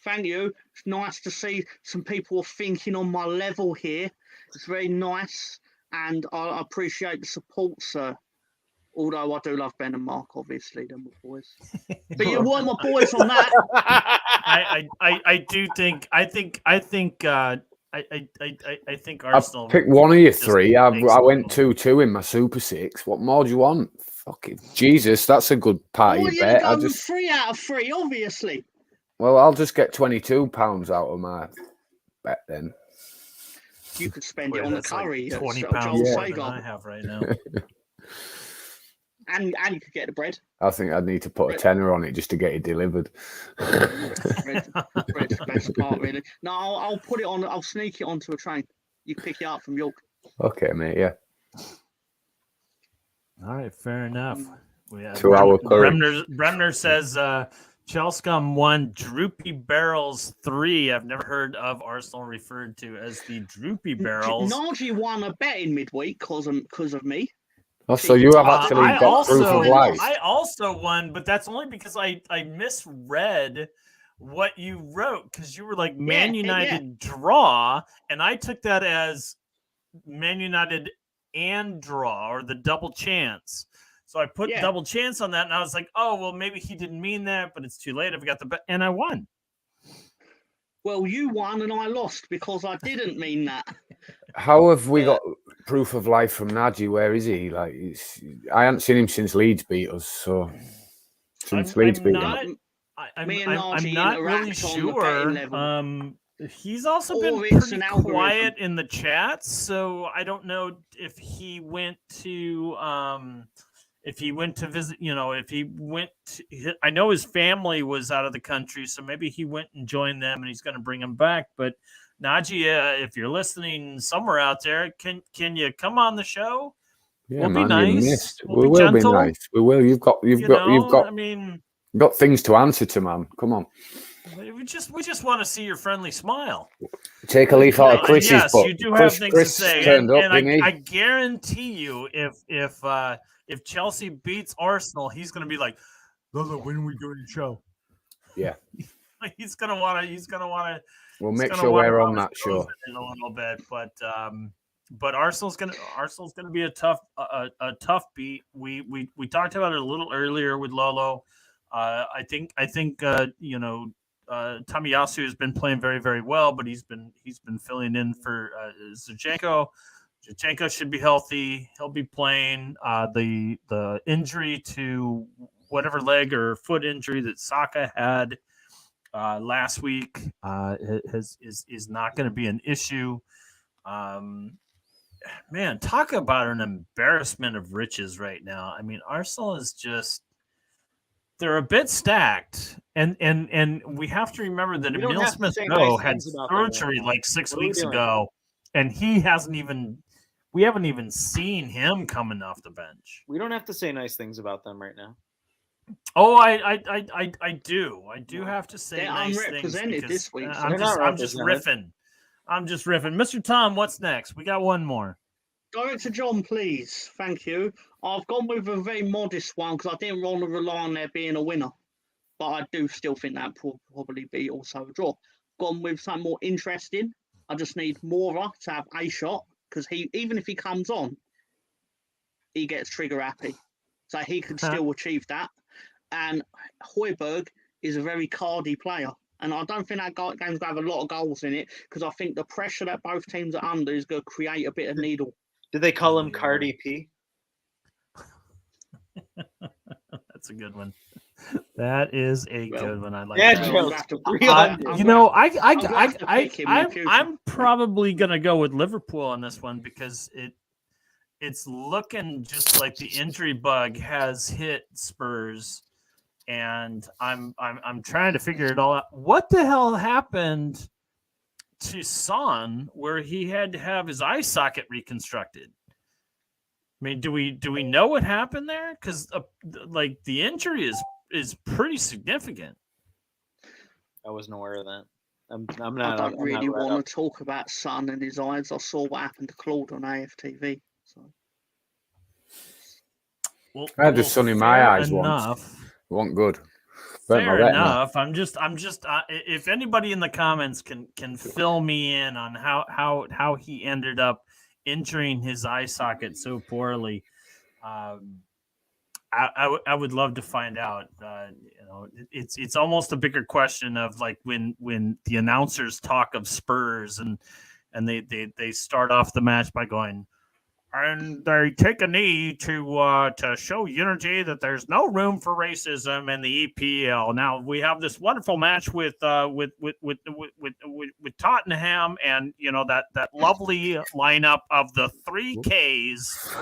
Thank you. It's nice to see some people are thinking on my level here. It's very nice, and I appreciate the support, sir. Although I do love Ben and Mark, obviously, they're my boys. But you weren't my boys on that. I think Arsenal. I picked one of your three. I went 2-2 in my Super 6. What more do you want? Fucking Jesus, that's a good party bet. I just 3 out of 3, obviously. Well, I'll just get £22 out of my bet then. You could spend it on the curry. Like £20 more than I have right now. And you could get the bread. I think I'd need to put a tenner on it just to get it delivered. Bread's the best part, really. No, I'll put it on. I'll sneak it onto a train. You pick it up from York. Okay, mate. Yeah. All right, fair enough. 2 hour curry. Bremner says Chelscom 1, Droopy Barrels 3. I've never heard of Arsenal referred to as the Droopy Barrels. Najee won a bet in midweek because of me. Oh, so you have actually got proof of life. I also won, but that's only because I misread what you wrote, because you were like Man United draw, and I took that as Man United and draw, or the double chance. So I put double chance on that, and I was like, oh, well, maybe he didn't mean that, but it's too late. I've got the bet, and I won. Well, you won and I lost because I didn't mean that. How have we got proof of life from Najee? Where is he? Like, I haven't seen him since Leeds beat us. So since Leeds beat us, I'm not really sure. He's also been pretty quiet in the chats, so I don't know if he went to visit, if he went to, I know his family was out of the country, so maybe he went and joined them and he's going to bring them back. But Najee, if you're listening somewhere out there, can you come on the show? Yeah, we'll be nice. We will be nice. We will. You've got things to answer to, man. Come on. We just want to see your friendly smile. Take a leaf out of Chris's book. Yes, you do have things to say, and I guarantee you, if Chelsea beats Arsenal, he's going to be like, Lolo, when are we doing the show? Yeah. He's gonna want to. We'll make sure we're on that show in a little bit, but Arsenal's gonna be a tough beat. We talked about it a little earlier with Lolo. I think Tomiyasu has been playing very, very well, but he's been filling in for Zinchenko. Zinchenko should be healthy. He'll be playing. The injury to whatever leg or foot injury that Saka had last week is not going to be an issue. Man, talk about an embarrassment of riches right now. I mean, Arsenal is just they're a bit stacked, and we have to remember that Emil Smith-Rowe had surgery like 6 weeks ago, and we haven't even seen him coming off the bench. We don't have to say nice things about them right now. Oh, I do. I do have to say they're nice unrepresented things this week. I'm just riffing. Mr. Tom, what's next? We got one more. Director John, please. Thank you. I've gone with a very modest one because I didn't want to rely on there being a winner. But I do still think that will probably be also a draw. Gone with something more interesting. I just need Mora to have a shot because even if he comes on, he gets trigger happy. So he could still achieve that. And Højbjerg is a very cardy player. And I don't think that game's going to have a lot of goals in it because I think the pressure that both teams are under is going to create a bit of needle. Did they call him Cardi P? That's a good one. That is a good one. I like that. I'm probably gonna go with Liverpool on this one because it's looking just like the injury bug has hit Spurs, and I'm trying to figure it all out. What the hell happened to Son where he had to have his eye socket reconstructed? I mean, do we know what happened there? Because like the injury is pretty significant. I wasn't aware of that. I'm not. I don't really want to talk about Son and his eyes. I saw what happened to Claude on AFTV. So. Well, I had the sun in my eyes once. It wasn't good. Fair enough. I'm just. If anybody in the comments can fill me in on how he ended up injuring his eye socket so poorly, I would love to find out. It's almost a bigger question of like when the announcers talk of Spurs and they start off the match by going, and they take a knee to show unity that there's no room for racism in the EPL. Now we have this wonderful match with Tottenham, and that lovely lineup of the 3 Ks: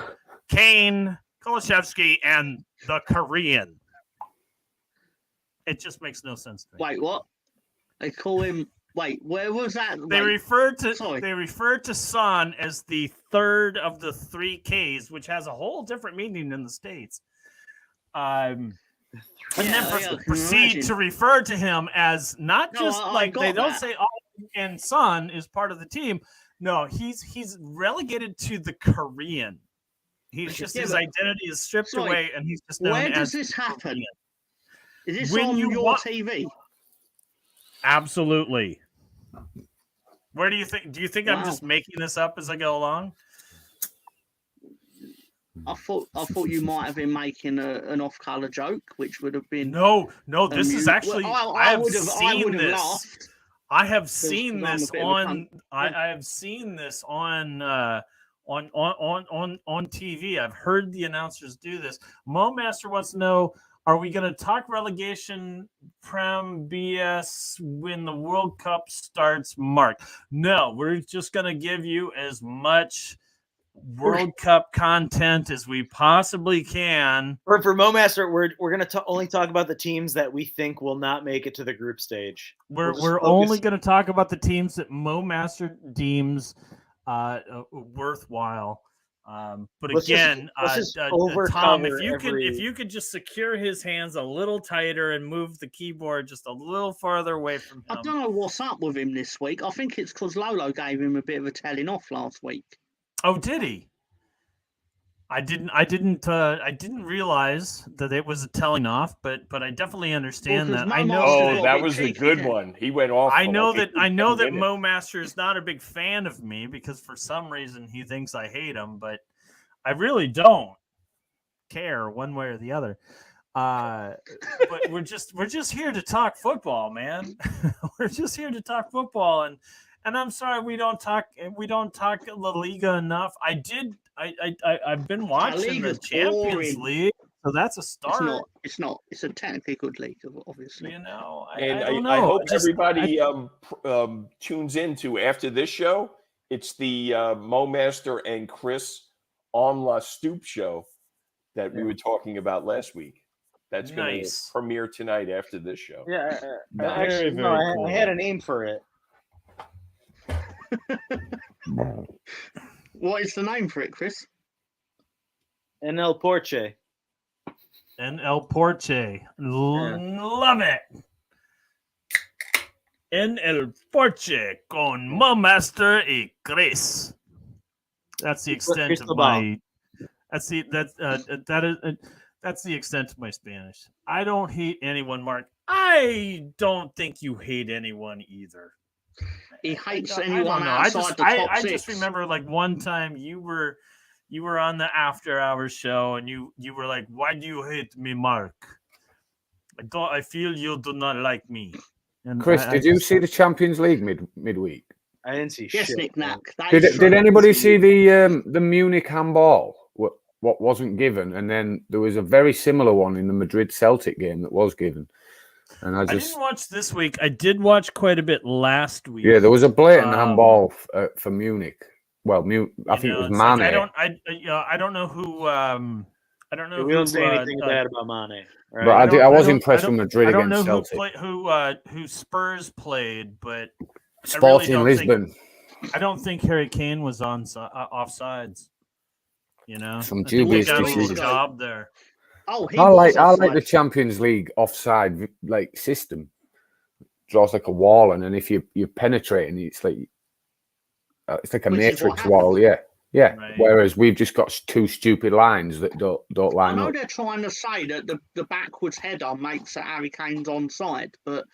Kane, Kulusevski, and the Korean. It just makes no sense to me. Wait, what? They call him. Wait, where was that? They refer to Son as the third of the 3 Ks, which has a whole different meaning in the States. And then proceed to refer to him as not just they don't say and Son is part of the team. No, he's relegated to the Korean. He's just his identity is stripped away, and he's just known as. Where does this happen? Is this on your TV? Absolutely. Where do you think? Do you think I'm just making this up as I go along? I thought you might have been making an off-color joke, which would have been no. This is actually I have seen this. I have seen this on. I have seen this on TV. I've heard the announcers do this. Mo Master wants to know: are we going to talk relegation Prem BS when the World Cup starts, Mark? No, we're just going to give you as much World Cup content as we possibly can. For Mo Master, we're going to only talk about the teams that we think will not make it to the group stage. We're only going to talk about the teams that Mo Master deems worthwhile. But again, Tom, if you could just secure his hands a little tighter and move the keyboard just a little farther away from him. I don't know what's up with him this week. I think it's because Lolo gave him a bit of a telling off last week. Oh, did he? I didn't realize that it was a telling off, but I definitely understand that. I know that was a good one. He went off. I know that Mo Master is not a big fan of me because for some reason he thinks I hate him, but I really don't care one way or the other. But we're just here to talk football, man. We're just here to talk football, and I'm sorry we don't talk La Liga enough. I've been watching the Champions League, so that's a start. It's not. It's a technically good league, obviously. I hope everybody tunes into after this show. It's the Mo Master and Chris on La Stoop show that we were talking about last week. That's going to premiere tonight after this show. Yeah, Very, very cool. I had a name for it. What is the name for it, Chris? En el Porche. En el Porche. Love it. En el Porche con Master y Chris. That's the extent of my. That's the extent of my Spanish. I don't hate anyone, Mark. I don't think you hate anyone either. He hates anyone outside the top six. I just remember like one time you were on the After Hours show and you were like, "Why do you hate me, Mark? I feel you do not like me." And Chris, did you see the Champions League midweek? I didn't see yes, shit. Nick Knack. Did anybody see the Munich handball? What wasn't given, and then there was a very similar one in the Madrid Celtic game that was given. And I didn't watch this week. I did watch quite a bit last week. Yeah, there was a blatant handball for Munich. Well, I think it was Mane. Like I don't know who. I don't know. We don't say anything bad about Mane. Right? But I was impressed with Madrid against Celtic. I don't know who Spurs played, but Sporting Lisbon. I don't think Harry Kane was on offsides. You know, some dubious decisions. Job there. Oh, I like the Champions League offside like system. Draws like a wall, and then if you're penetrating, it's like a matrix wall. Yeah. Right. Whereas we've just got two stupid lines that don't line up. I know they're trying to say that the backwards header makes it Harry Kane's onside, but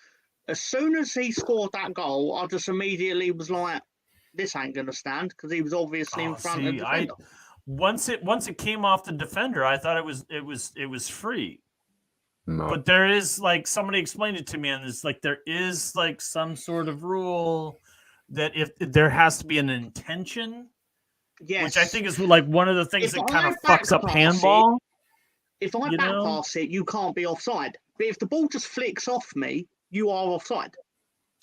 as soon as he scored that goal, I just immediately was like, "This ain't gonna stand," because he was obviously in front of the defender. Once it came off the defender, I thought it was free. No. But there is like somebody explained it to me, and it's like there is like some sort of rule that if there has to be an intention, which I think is like one of the things that kind of fucks up handball. If I back pass it, you can't be offside. But if the ball just flicks off me, you are offside.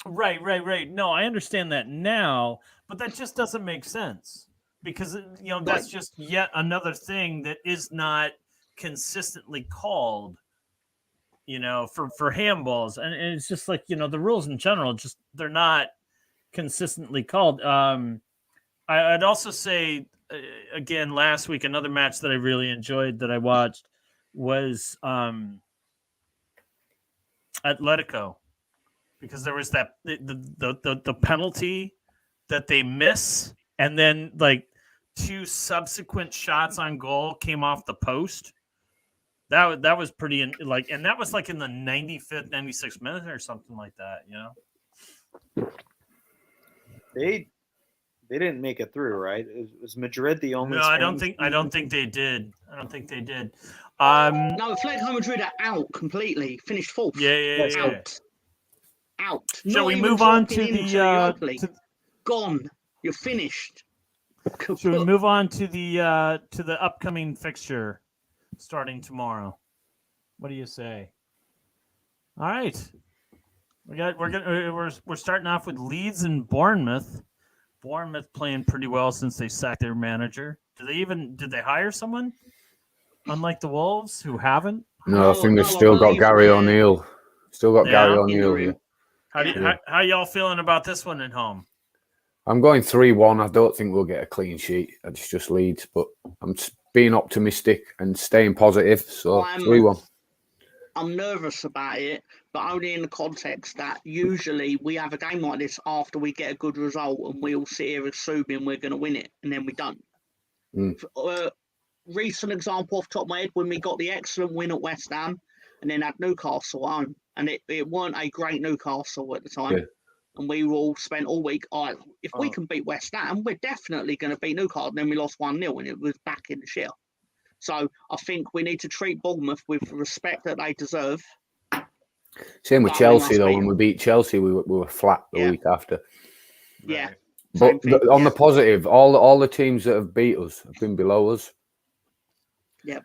Right. No, I understand that now, but that just doesn't make sense. Because that's just yet another thing that is not consistently called, for handballs, and it's just like the rules in general, they're not consistently called. I'd also say again last week another match that I really enjoyed that I watched was Atletico, because there was that the penalty that they miss, and then like 2 subsequent shots on goal came off the post. That was pretty and that was like in the 95th, 96th minute or something like that. They didn't make it through, right? Was Madrid the only? No, I don't think they did. No, Atletico Madrid are out completely. Finished 4th. Yeah. Out. Shall we move on to the gone? You're finished. Should we move on to the upcoming fixture starting tomorrow? What do you say? All right, we're starting off with Leeds and Bournemouth. Bournemouth playing pretty well since they sacked their manager. Did they hire someone? Unlike the Wolves, who haven't. No, I think they've still got Gary O'Neill. Gary O'Neill. How y'all feeling about this one at home? I'm going 3-1. I don't think we'll get a clean sheet. It's just Leeds, but I'm being optimistic and staying positive. So 3-1. I'm nervous about it, but only in the context that usually we have a game like this after we get a good result, and we all sit here assuming we're going to win it, and then we don't. Recent example off the top of my head, when we got the excellent win at West Ham, and then had Newcastle on, and it weren't a great Newcastle at the time. Yeah. And we all spent all week, if we can beat West Ham, we're definitely going to beat Newcastle. And then we lost 1-0 and it was back in the shell. So I think we need to treat Bournemouth with the respect that they deserve. Same with Chelsea, though. When we beat Chelsea, we were flat the week after. Yeah. But on the positive, all the teams that have beat us have been below us. Yeah.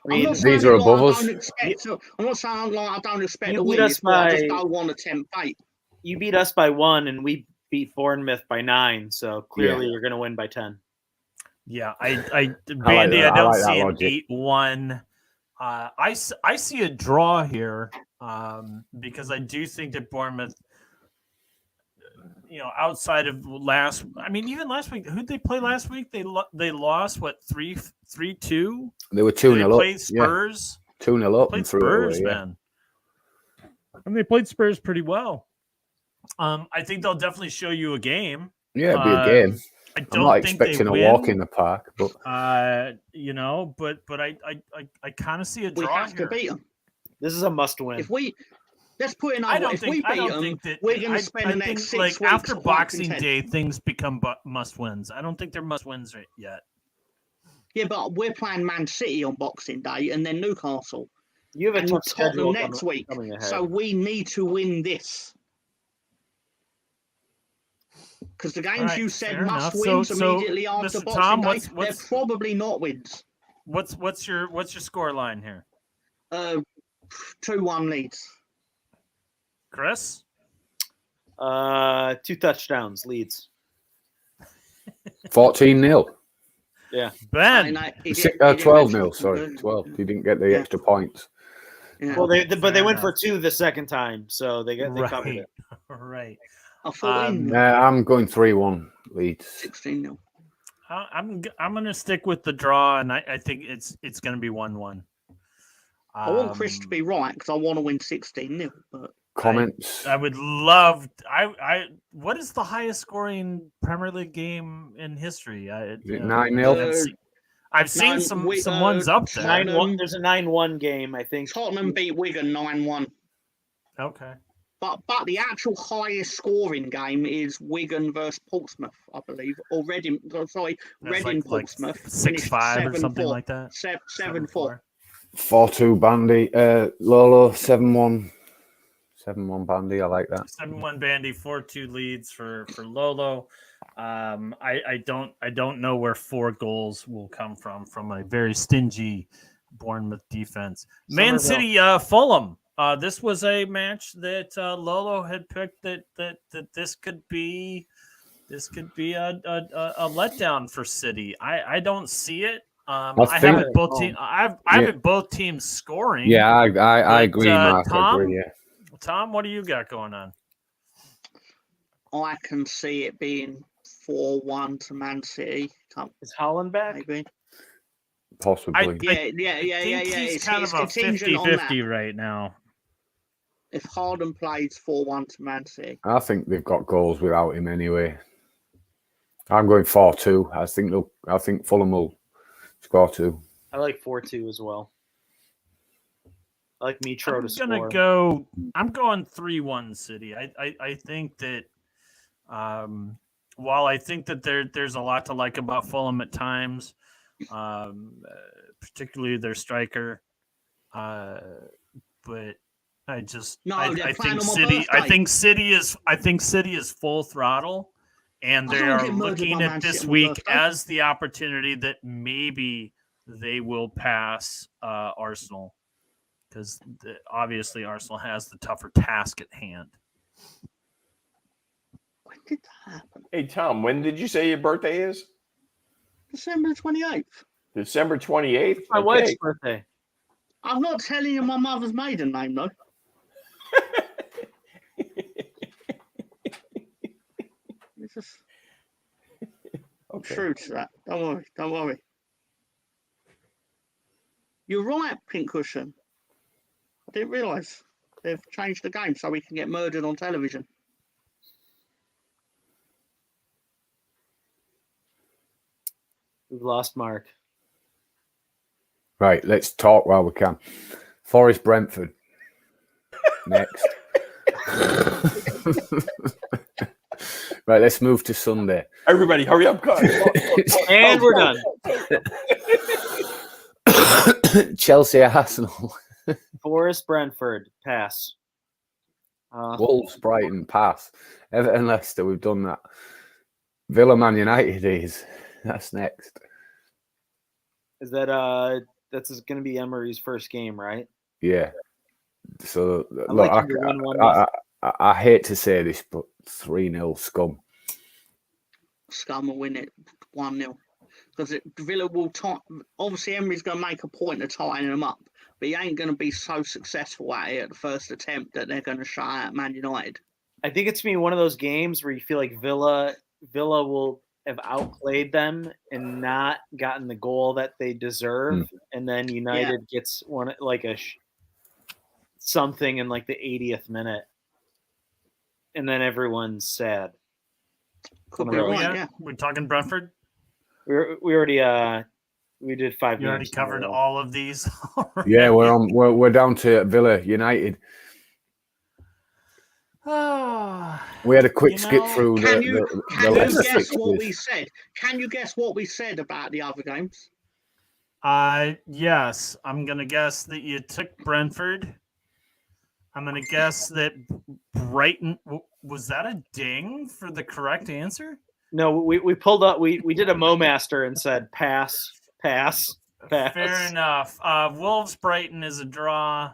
These are above us. I'm not saying I don't expect to win this, but I just don't want to tempt fate. You beat us by 1, and we beat Bournemouth by 9. So clearly, you're going to win by 10. Yeah, Bandy, I don't see an 8-1 I see a draw here because I do think that Bournemouth, outside of even last week, who'd they play last week? They lost what 3-2. They were 2-0 up. Played Spurs. Yeah. 2-0 up played and threw Spurs, it away, man. And they played Spurs pretty well. I think they'll definitely show you a game. Yeah, it'd be a game. I'm not expecting a walk in the park, but but I kind of see a draw. We have here. to beat them. This is a must-win. Let's put it another way. If we beat them, we're going to spend the next 6 weeks after Boxing Day, things become must-wins. I don't think they're must-wins yet. Yeah, but we're playing Man City on Boxing Day and then Newcastle. You have a tough schedule next week, so we need to win this. Because the games you said must wins immediately after Boxing Day, they're probably not wins. What's your score line here? 2-1 Leeds. Chris? 2 touchdowns, Leeds. 14-0. Yeah. Ben. 12-0, sorry. 12. You didn't get the extra points. Yeah. Well, they went for 2 the second time, so they covered it. Right. I'm going 3-1 Leeds. 16-0. I'm gonna stick with the draw, and I think it's gonna be 1-1. I want Chris to be right because I want to win 16-0. But comments. I would love. What is the highest scoring Premier League game in history? 9-0. I've seen some ones up there. 9-1. There's a 9-1 game, I think. Tottenham beat Wigan 9-1. Okay. But the actual highest scoring game is Wigan versus Portsmouth, I believe, or Reading. Sorry, Reading Portsmouth. 6-5 or something like that. 7-4. 4-2 Bandy. Lolo 7-1. 7-1 Bandy. I like that. 7-1 Bandy. 4-2 leads for Lolo. I don't know where 4 goals will come from a very stingy Bournemouth defense. Man City, Fulham. This was a match that Lolo had picked that this could be a letdown for City. I don't see it. I have it both teams. I have it both teams scoring. Yeah, I agree, Mark. Tom, I agree, yeah. Tom, what do you got going on? I can see it being 4-1 to Man City. Is Haaland back? Maybe. Possibly. Yeah. He's kind of a 50-50 right now. If Harden plays 4-1 to Man City. I think they've got goals without him anyway. I'm going 4-2. I think Fulham will score 2. I like 4-2 as well. I like Mitro to score. I'm going 3-1 City. I think that while I think that there's a lot to like about Fulham at times, particularly their striker, but I think City is full throttle, and they are looking at this week as the opportunity that maybe they will pass Arsenal, because obviously Arsenal has the tougher task at hand. When did that happen? Hey Tom, when did you say your birthday is? December 28th. December 28th. My wife's birthday. I'm not telling you my mother's maiden name though. It's just true to that. Don't worry. You're right, Pincushion. I didn't realise they've changed the game so we can get murdered on television. We've lost Mark. Right, let's talk while we can. Forest Brentford. Next. Right, let's move to Sunday. Everybody, hurry up, guys. And we're done. Chelsea, Arsenal. Forest, Brentford, pass. Wolves, Brighton, pass. Everton, Leicester, we've done that. Villa, Man United that's next. Is that that's going to be Emery's first game, right? Yeah. So look, I hate to say this, but 3-0 Scum. Scum will win it 1-0 because Villa will obviously Emery's going to make a point of tying them up, but he ain't going to be so successful at it at the first attempt that they're going to shut out Man United. I think it's going to be one of those games where you feel like Villa will have outplayed them and not gotten the goal that they deserve, and then United gets one like something in like the 80th minute, and then everyone's sad. Could be right, yeah. We're talking Brentford. We already we did 5 You games. already covered all of these. Yeah, we're down to Villa United. We had a quick skip through Can you guess what we said? Can you guess what we said about the other games? Yes. I'm gonna guess that you took Brentford. I'm gonna guess that Brighton. Was that a ding for the correct answer? No, we pulled up. We did a Momaster and said pass. Fair enough. Wolves Brighton is a draw.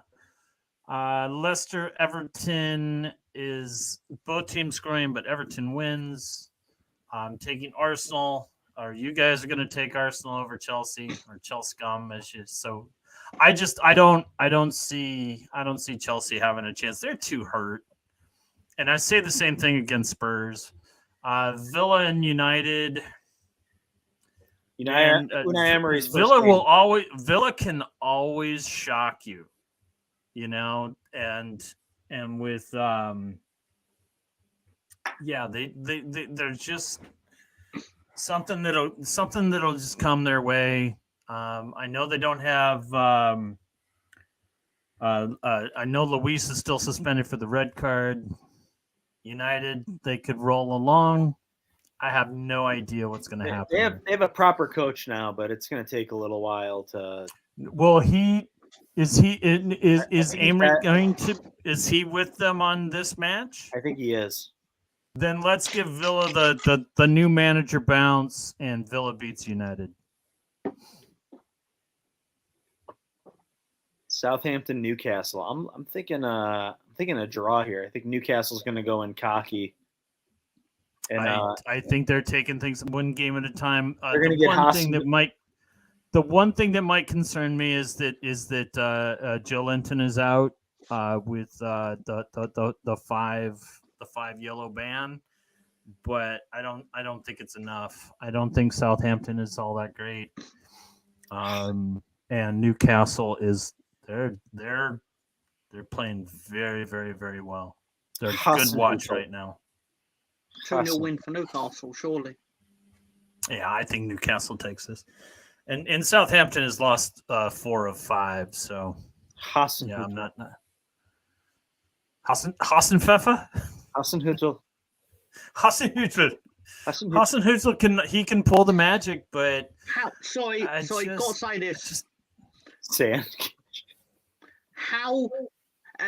Leicester Everton is both teams scoring, but Everton wins. I'm taking Arsenal. Or you guys are going to take Arsenal over Chelsea or Chelsea scum. So I don't see Chelsea having a chance. They're too hurt. And I say the same thing against Spurs. Villa and United. Unai Emery's Villa can always shock you, and with there's just something that'll just come their way. I know they don't have. I know Luis is still suspended for the red card. United, they could roll along. I have no idea what's going to happen. They have a proper coach now, but it's going to take a little while to. Well, is Emery going to? Is he with them on this match? I think he is. Then let's give Villa the new manager bounce, and Villa beats United. Southampton, Newcastle. I'm thinking a draw here. I think Newcastle's going to go in cocky. And I think they're taking things one game at a time. They're going to get the one thing that might concern me is that Joe Linton is out with the five yellow ban, but I don't think it's enough. I don't think Southampton is all that great. And Newcastle is they're playing very, very, very well. They're a good watch right now. 2-0 win for Newcastle, surely. Yeah, I think Newcastle takes this. And Southampton has lost 4 of 5, so I'm not Hassan Pfeffer? Hassan Hutel. Hassan Hutel can pull the magic, but sorry, got to say this. Sam. How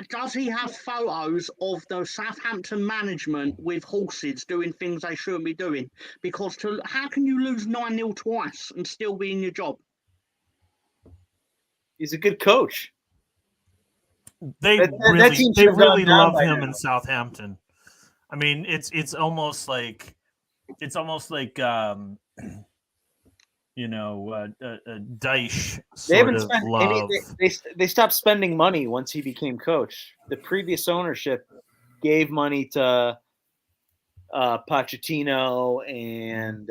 does he have photos of the Southampton management with horses doing things they shouldn't be doing? Because how can you lose 9-0 twice and still be in your job? He's a good coach. They really love him in Southampton. I mean, it's almost like Daesh sort of love. They stopped spending money once he became coach. The previous ownership gave money to Pochettino and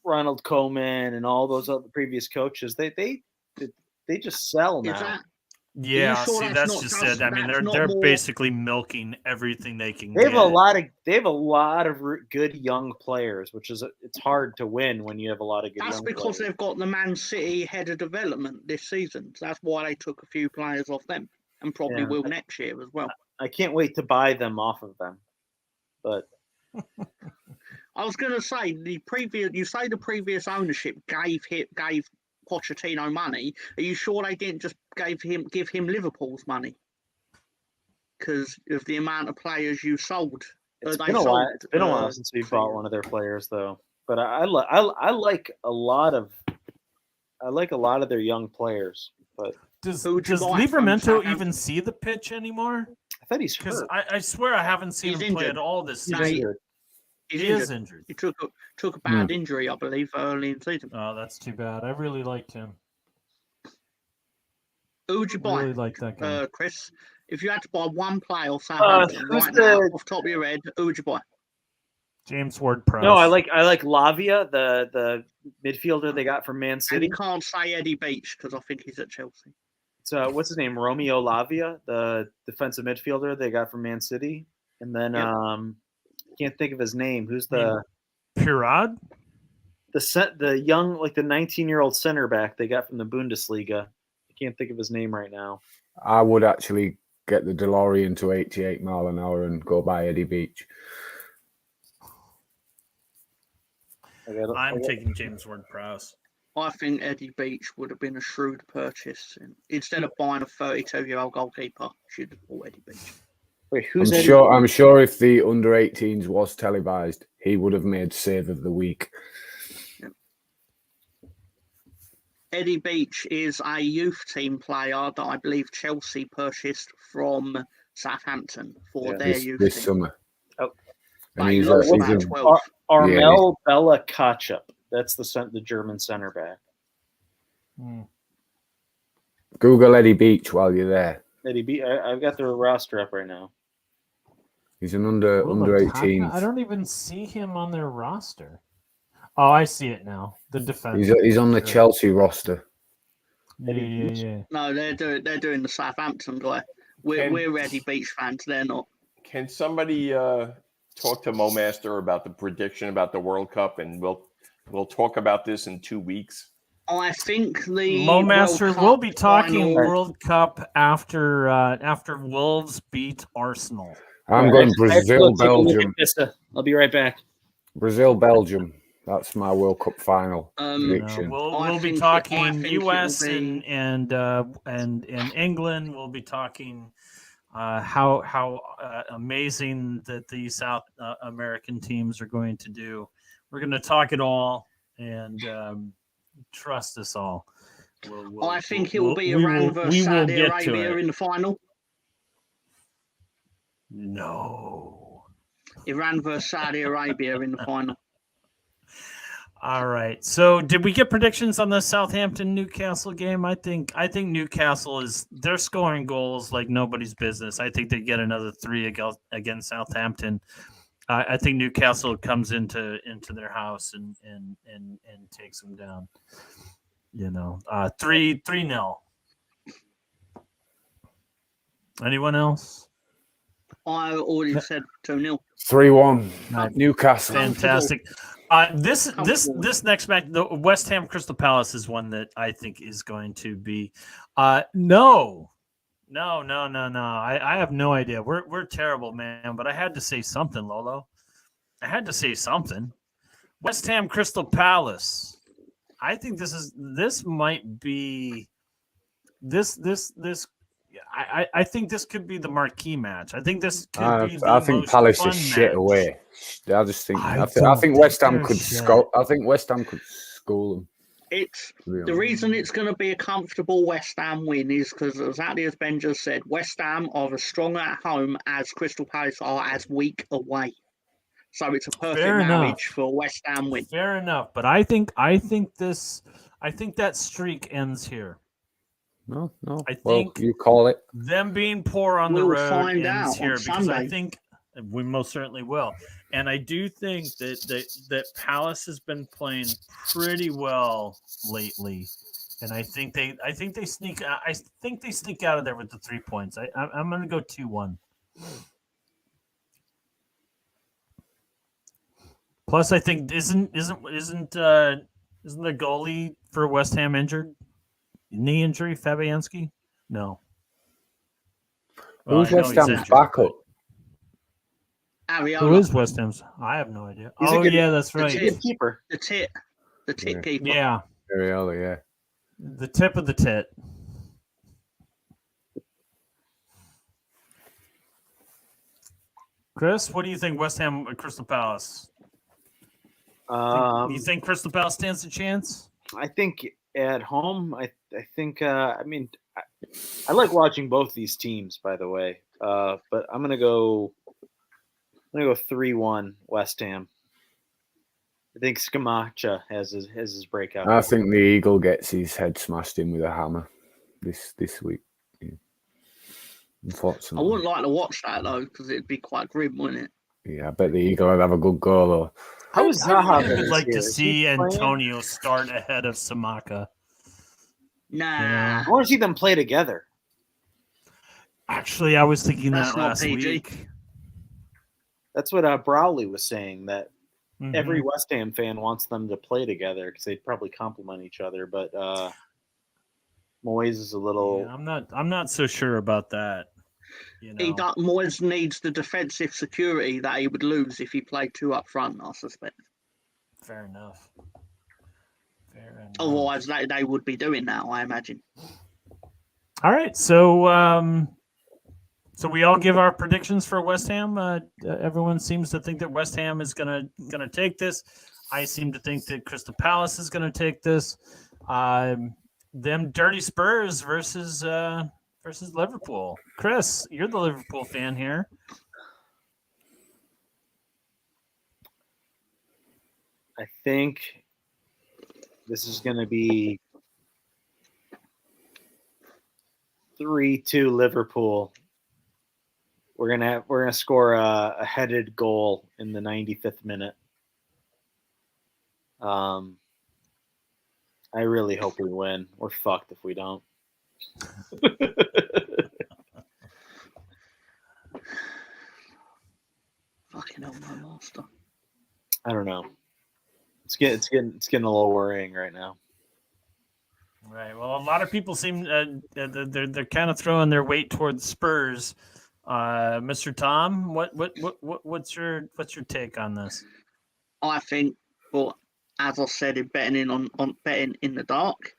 Ronald Koeman and all those other previous coaches. They just sell now. Yeah, see, that's just it. I mean, they're basically milking everything they can. They have a lot of good young players, which is it's hard to win when you have a lot of good. That's because they've got the Man City head of development this season. So that's why they took a few players off them, and probably will next year as well. I can't wait to buy them off of them, but. I was going to say the previous ownership gave Pochettino money. Are you sure they didn't just give him Liverpool's money because of the amount of players you sold? It's been a while since we bought one of their players, though. But I like a lot of their young players. But does Livramento even see the pitch anymore? I thought he's hurt. I swear I haven't seen him play at all this season. He is injured. He took a bad injury, I believe, early in the season. Oh, that's too bad. I really liked him. Who would you buy? Really like that guy. Chris, if you had to buy one player or Southampton right now, off the top of your head, who would you buy? James Ward-Prowse. No, I like Lavia, the midfielder they got from Man City. And you can't say Eddie Beach because I think he's at Chelsea. So what's his name? Romeo Lavia, the defensive midfielder they got from Man City. And then can't think of his name. Who's the Pirad? The young, like the 19-year-old center back they got from the Bundesliga. I can't think of his name right now. I would actually get the DeLorean to 88 mile an hour and go by Eddie Beach. I'm taking James Ward-Prowse. I think Eddie Beach would have been a shrewd purchase. Instead of buying a 32-year-old goalkeeper, should have bought Eddie Beach. Wait, who's I'm sure if the under-18s was televised, he would have made save of the week. Yep. Eddie Beach is a youth team player that I believe Chelsea purchased from Southampton for their youth this team. summer. Oh, and he's Armel Bella Kachup. That's the German center back. Google Eddie Beach while you're there. Eddie Beach. I've got the roster up right now. He's an under 18. I don't even see him on their roster. Oh, I see it now. The defense. He's on the Chelsea roster. Yeah. No, they're doing the Southampton guy. We're Eddie Beach fans. They're not. Can somebody talk to Mo Master about the prediction about the World Cup, and we'll talk about this in 2 weeks. I think the Mo Master will be talking final... World Cup after Wolves beat Arsenal. I'm going Brazil, Belgium. I'll be right back. Brazil, Belgium. That's my World Cup final prediction. We'll be talking U.S. and England. We'll be talking how amazing that the South American teams are going to do. We're going to talk it all, and trust us all. I think it will be Iran versus Saudi Arabia in the final. No. Iran versus Saudi Arabia in the final. All right. So, did we get predictions on the Southampton-Newcastle game? I think Newcastle they're scoring goals like nobody's business. I think they get another 3 against Southampton. I think Newcastle comes into their house and takes them down. 3-0. Anyone else? I already said 2-0. 3-1. Newcastle. Fantastic. This next match, the West Ham Crystal Palace, is one that I think is going to be. No. I have no idea. We're terrible, man. But I had to say something, Lolo. I had to say something. West Ham Crystal Palace. I think this might be this. I think this could be the marquee match. I think this could be. I think Palace is shit away. I just think. I think West Ham could score. I think West Ham could school them. It's the reason it's going to be a comfortable West Ham win is because, exactly as Ben just said, West Ham are as strong at home as Crystal Palace are as weak away. So it's a perfect marriage for a West Ham win. Fair enough, but I think that streak ends here. No. I think you call it. Them being poor on the road find ends out here on because Sunday. I think we most certainly will. And I do think that Palace has been playing pretty well lately, and I think they sneak out of there with the 3 points. I'm going to go 2-1. Plus, I think isn't the goalie for West Ham injured? Knee injury, Fabianski? No. Who's West Ham's backup? Ariola. Who is West Ham's? I have no idea. That's right. The keeper. The tit keeper. Yeah. Ariola, yeah. The tip of the tit. Chris, what do you think? West Ham, Crystal Palace. You think Crystal Palace stands a chance? I think at home. I think. I like watching both these teams, by the way. But I'm gonna go 3-1 West Ham. I think Scamacca has his breakout. I think the Eagle gets his head smashed in with a hammer. this week. Yeah. Unfortunately, I wouldn't like to watch that though because it'd be quite grim, wouldn't it? Yeah, I bet the Eagle would have a good goal. Though. How is Zaha? I would like to see Antonio start ahead of Samaka. Nah. I want to see them play together. Actually, I was thinking That's that not last PG. week. That's what Browley was saying, that every West Ham fan wants them to play together because they'd probably complement each other. But Moyes is a little. Yeah, I'm not so sure about that. You know, Moyes needs the defensive security that he would lose if he played two up front, I suspect. Fair enough. Otherwise, they would be doing that, I imagine. All right, so so we all give our predictions for West Ham. Everyone seems to think that West Ham is gonna take this. I seem to think that Crystal Palace is gonna take this. Them dirty Spurs versus Liverpool. Chris, you're the Liverpool fan here. I think this is going to be 3-2 Liverpool. We're gonna score a headed goal in the 95th minute. I really hope we win. We're fucked if we don't. Fucking hell, my master. I don't know. It's getting a little worrying right now. Right. Well, a lot of people seem they're kind of throwing their weight towards Spurs. Mr. Tom, what's your take on this? I think, well, as I said in betting on betting in the dark,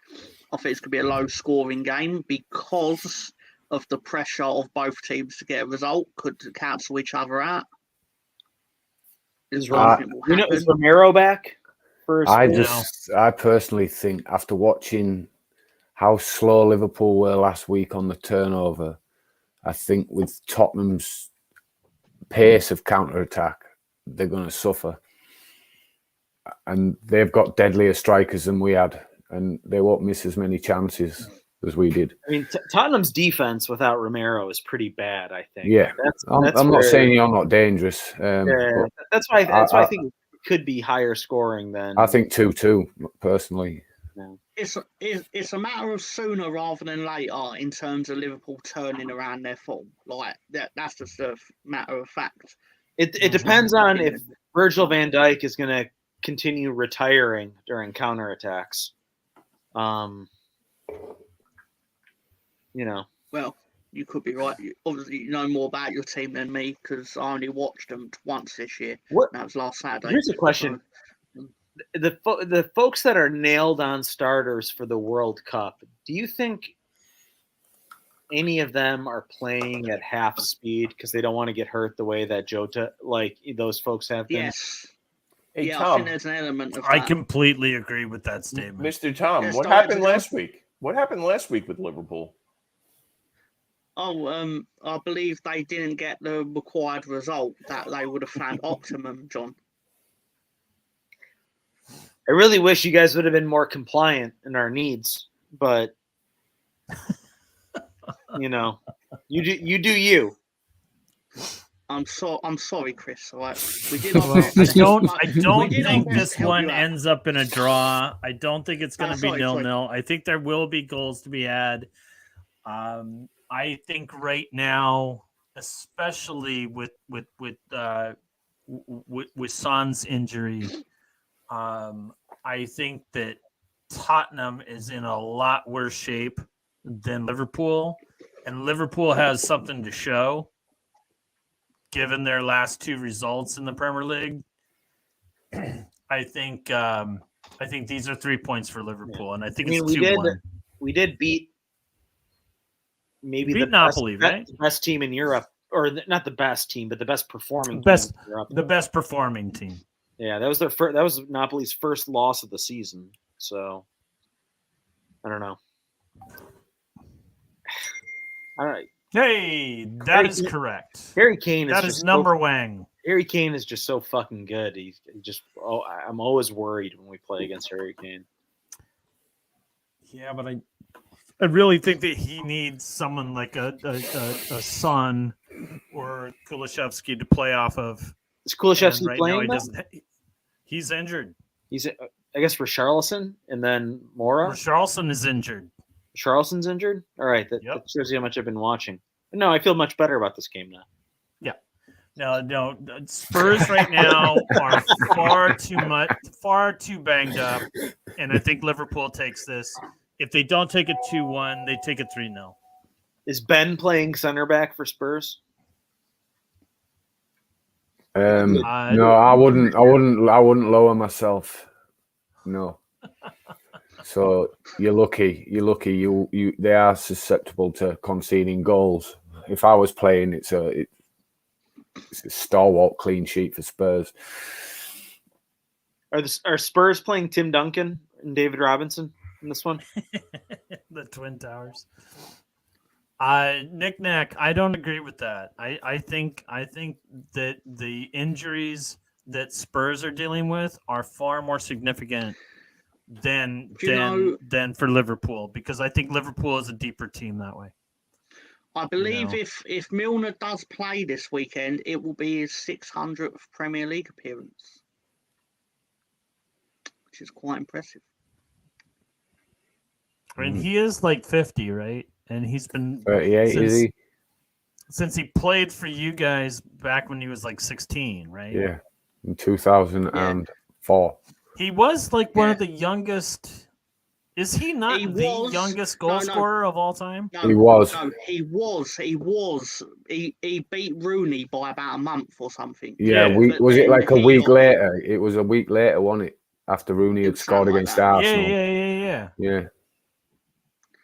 I think it's going to be a low scoring game because of the pressure of both teams to get a result could cancel each other out. Is Romero back? I personally think after watching how slow Liverpool were last week on the turnover, I think with Tottenham's pace of counter-attack, they're going to suffer. And they've got deadlier strikers than we had, and they won't miss as many chances as we did. I mean, Tottenham's defense without Romero is pretty bad, I think. Yeah, I'm not saying you're not dangerous. That's why I think it could be higher scoring than. I think 2-2 personally. It's a matter of sooner rather than later in terms of Liverpool turning around their form. Like that's just a matter of fact. It depends on if Virgil van Dijk is going to continue retiring during counterattacks. Well, you could be right. Obviously, you know more about your team than me because I only watched them once this year. That was last Saturday. Here's a question. The folks that are nailed on starters for the World Cup, do you think any of them are playing at half speed because they don't want to get hurt the way that Jota, like those folks have been? Yes. Hey, Tom, I think there's an element of that. I completely agree with that statement. Mr. Tom, what happened last week? What happened last week with Liverpool? I believe they didn't get the required result that they would have found optimum, John. I really wish you guys would have been more compliant in our needs, but you do you. I'm sorry, Chris. All right. We did I don't think this one ends up in a draw. I don't think it's going to be 0-0. I think there will be goals to be had. I think right now, especially with Son's injury, I think that Tottenham is in a lot worse shape than Liverpool, and Liverpool has something to show given their last two results in the Premier League. I think these are 3 points for Liverpool, and I think it's 2-1. We did beat maybe Napoli, right? The best team in Europe, or not the best team, but the best performing team in Europe. The best performing team. Yeah, that was that was Napoli's first loss of the season. So I don't know. All right. Hey, that is correct. Harry Kane is number one. Harry Kane is just so fucking good. I'm always worried when we play against Harry Kane. Yeah, but I really think that he needs someone like a Son or Kulishevsky to play off of. Is Kulishevsky right playing? Now he doesn't. He's injured. He's, I guess, Richarlison and then Mora. Richarlison is injured. Richarlison's injured. All right, that shows you how much I've been watching. No, I feel much better about this game now. Yeah. No. Spurs right now are far too banged up, and I think Liverpool takes this. If they don't take it 2-1, they take it 3-0. Is Ben playing center back for Spurs? No, I wouldn't lower myself. No. So you're lucky. They are susceptible to conceding goals. If I was playing, it's a stalwart clean sheet for Spurs. Are Spurs playing Tim Duncan and David Robinson in this one? The Twin Towers. Nick Nack, I don't agree with that. I think that the injuries that Spurs are dealing with are far more significant than for Liverpool, because I think Liverpool is a deeper team that way. I believe if Milner does play this weekend, it will be his 600th Premier League appearance, which is quite impressive. I mean, he is like 50, right? And he's been 38, since he played for you guys back when he was like 16, right? Yeah, in 2004. He was like one of the youngest. Is he not the youngest goal scorer of all time? No, he was. No, he was. He beat Rooney by about a month or something. Yeah, was it like a week later? It was a week later, wasn't it? After Rooney had scored against Arsenal. Yeah.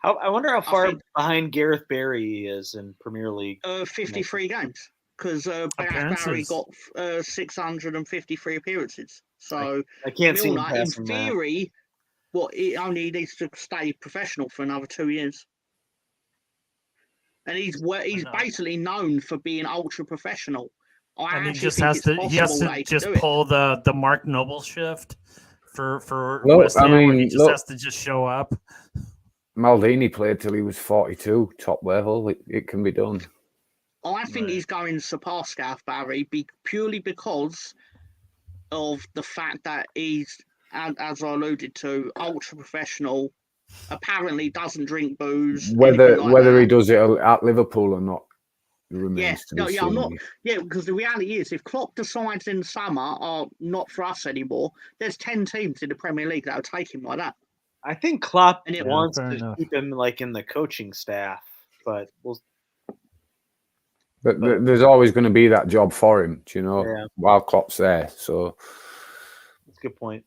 I wonder how far behind Gareth Barry he is in Premier League. 53 games, because Barry got 653 appearances. So I can't see him Milner, passing in theory, he only needs to stay professional for another 2 years. And he's basically known for being ultra professional. And he just has to just pull the Mark Noble shift for West Ham. He just has to just show up. Maldini played till he was 42, top level. It can be done. I think he's going to surpass Gareth Barry purely because of the fact that he's, as I alluded to, ultra professional. Apparently, doesn't drink booze. Whether he does it at Liverpool or not remains to be seen. I'm not. Yeah, because the reality is, if Klopp decides in the summer are not for us anymore, there's 10 teams in the Premier League that will take him like that. I think Klopp wants to keep him like in the coaching staff, but there's always going to be that job for him, while Klopp's there. So that's a good point.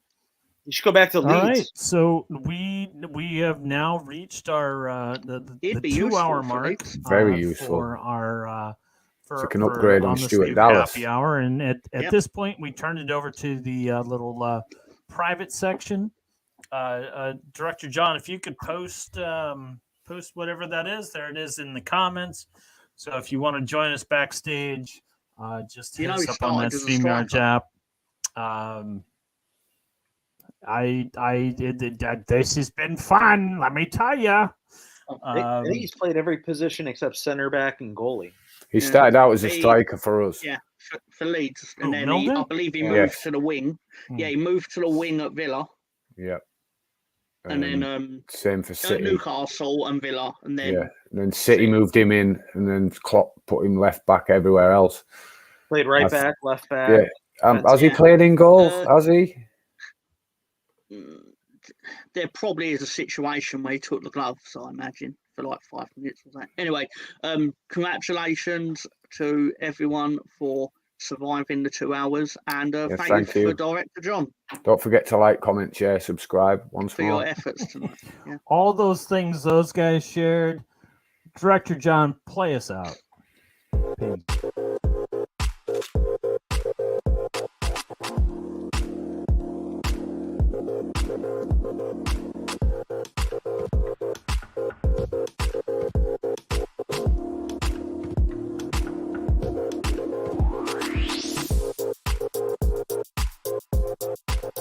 You should go back to Leeds. All right, so we have now reached our the 2-hour mark. Very useful for our so it can upgrade on Stuart Dallas happy hour, and at this point we turn it over to the little private section. Director John, if you could post whatever that is, there it is in the comments. So if you want to join us backstage, just hit us up on that StreamYard app. This has been fun. Let me tell you. I think he's played every position except center back and goalie. He started out as a striker for us. Yeah, for Leeds, and then I believe he moved to the wing. Yeah, he moved to the wing at Villa. Yeah. And then same for City, Newcastle and Villa, and then and then City moved him in, and then Klopp put him left back everywhere else. Played right back, left back. Yeah, has he played in goal? Has he? There probably is a situation where he took the gloves, I imagine, for like 5 minutes or that. Anyway, congratulations to everyone for surviving the 2 hours, and thank you for Director John. Don't forget to like, comment, share, subscribe once more. For your efforts tonight. Yeah. All those things those guys shared. Director John, play us out. Peace.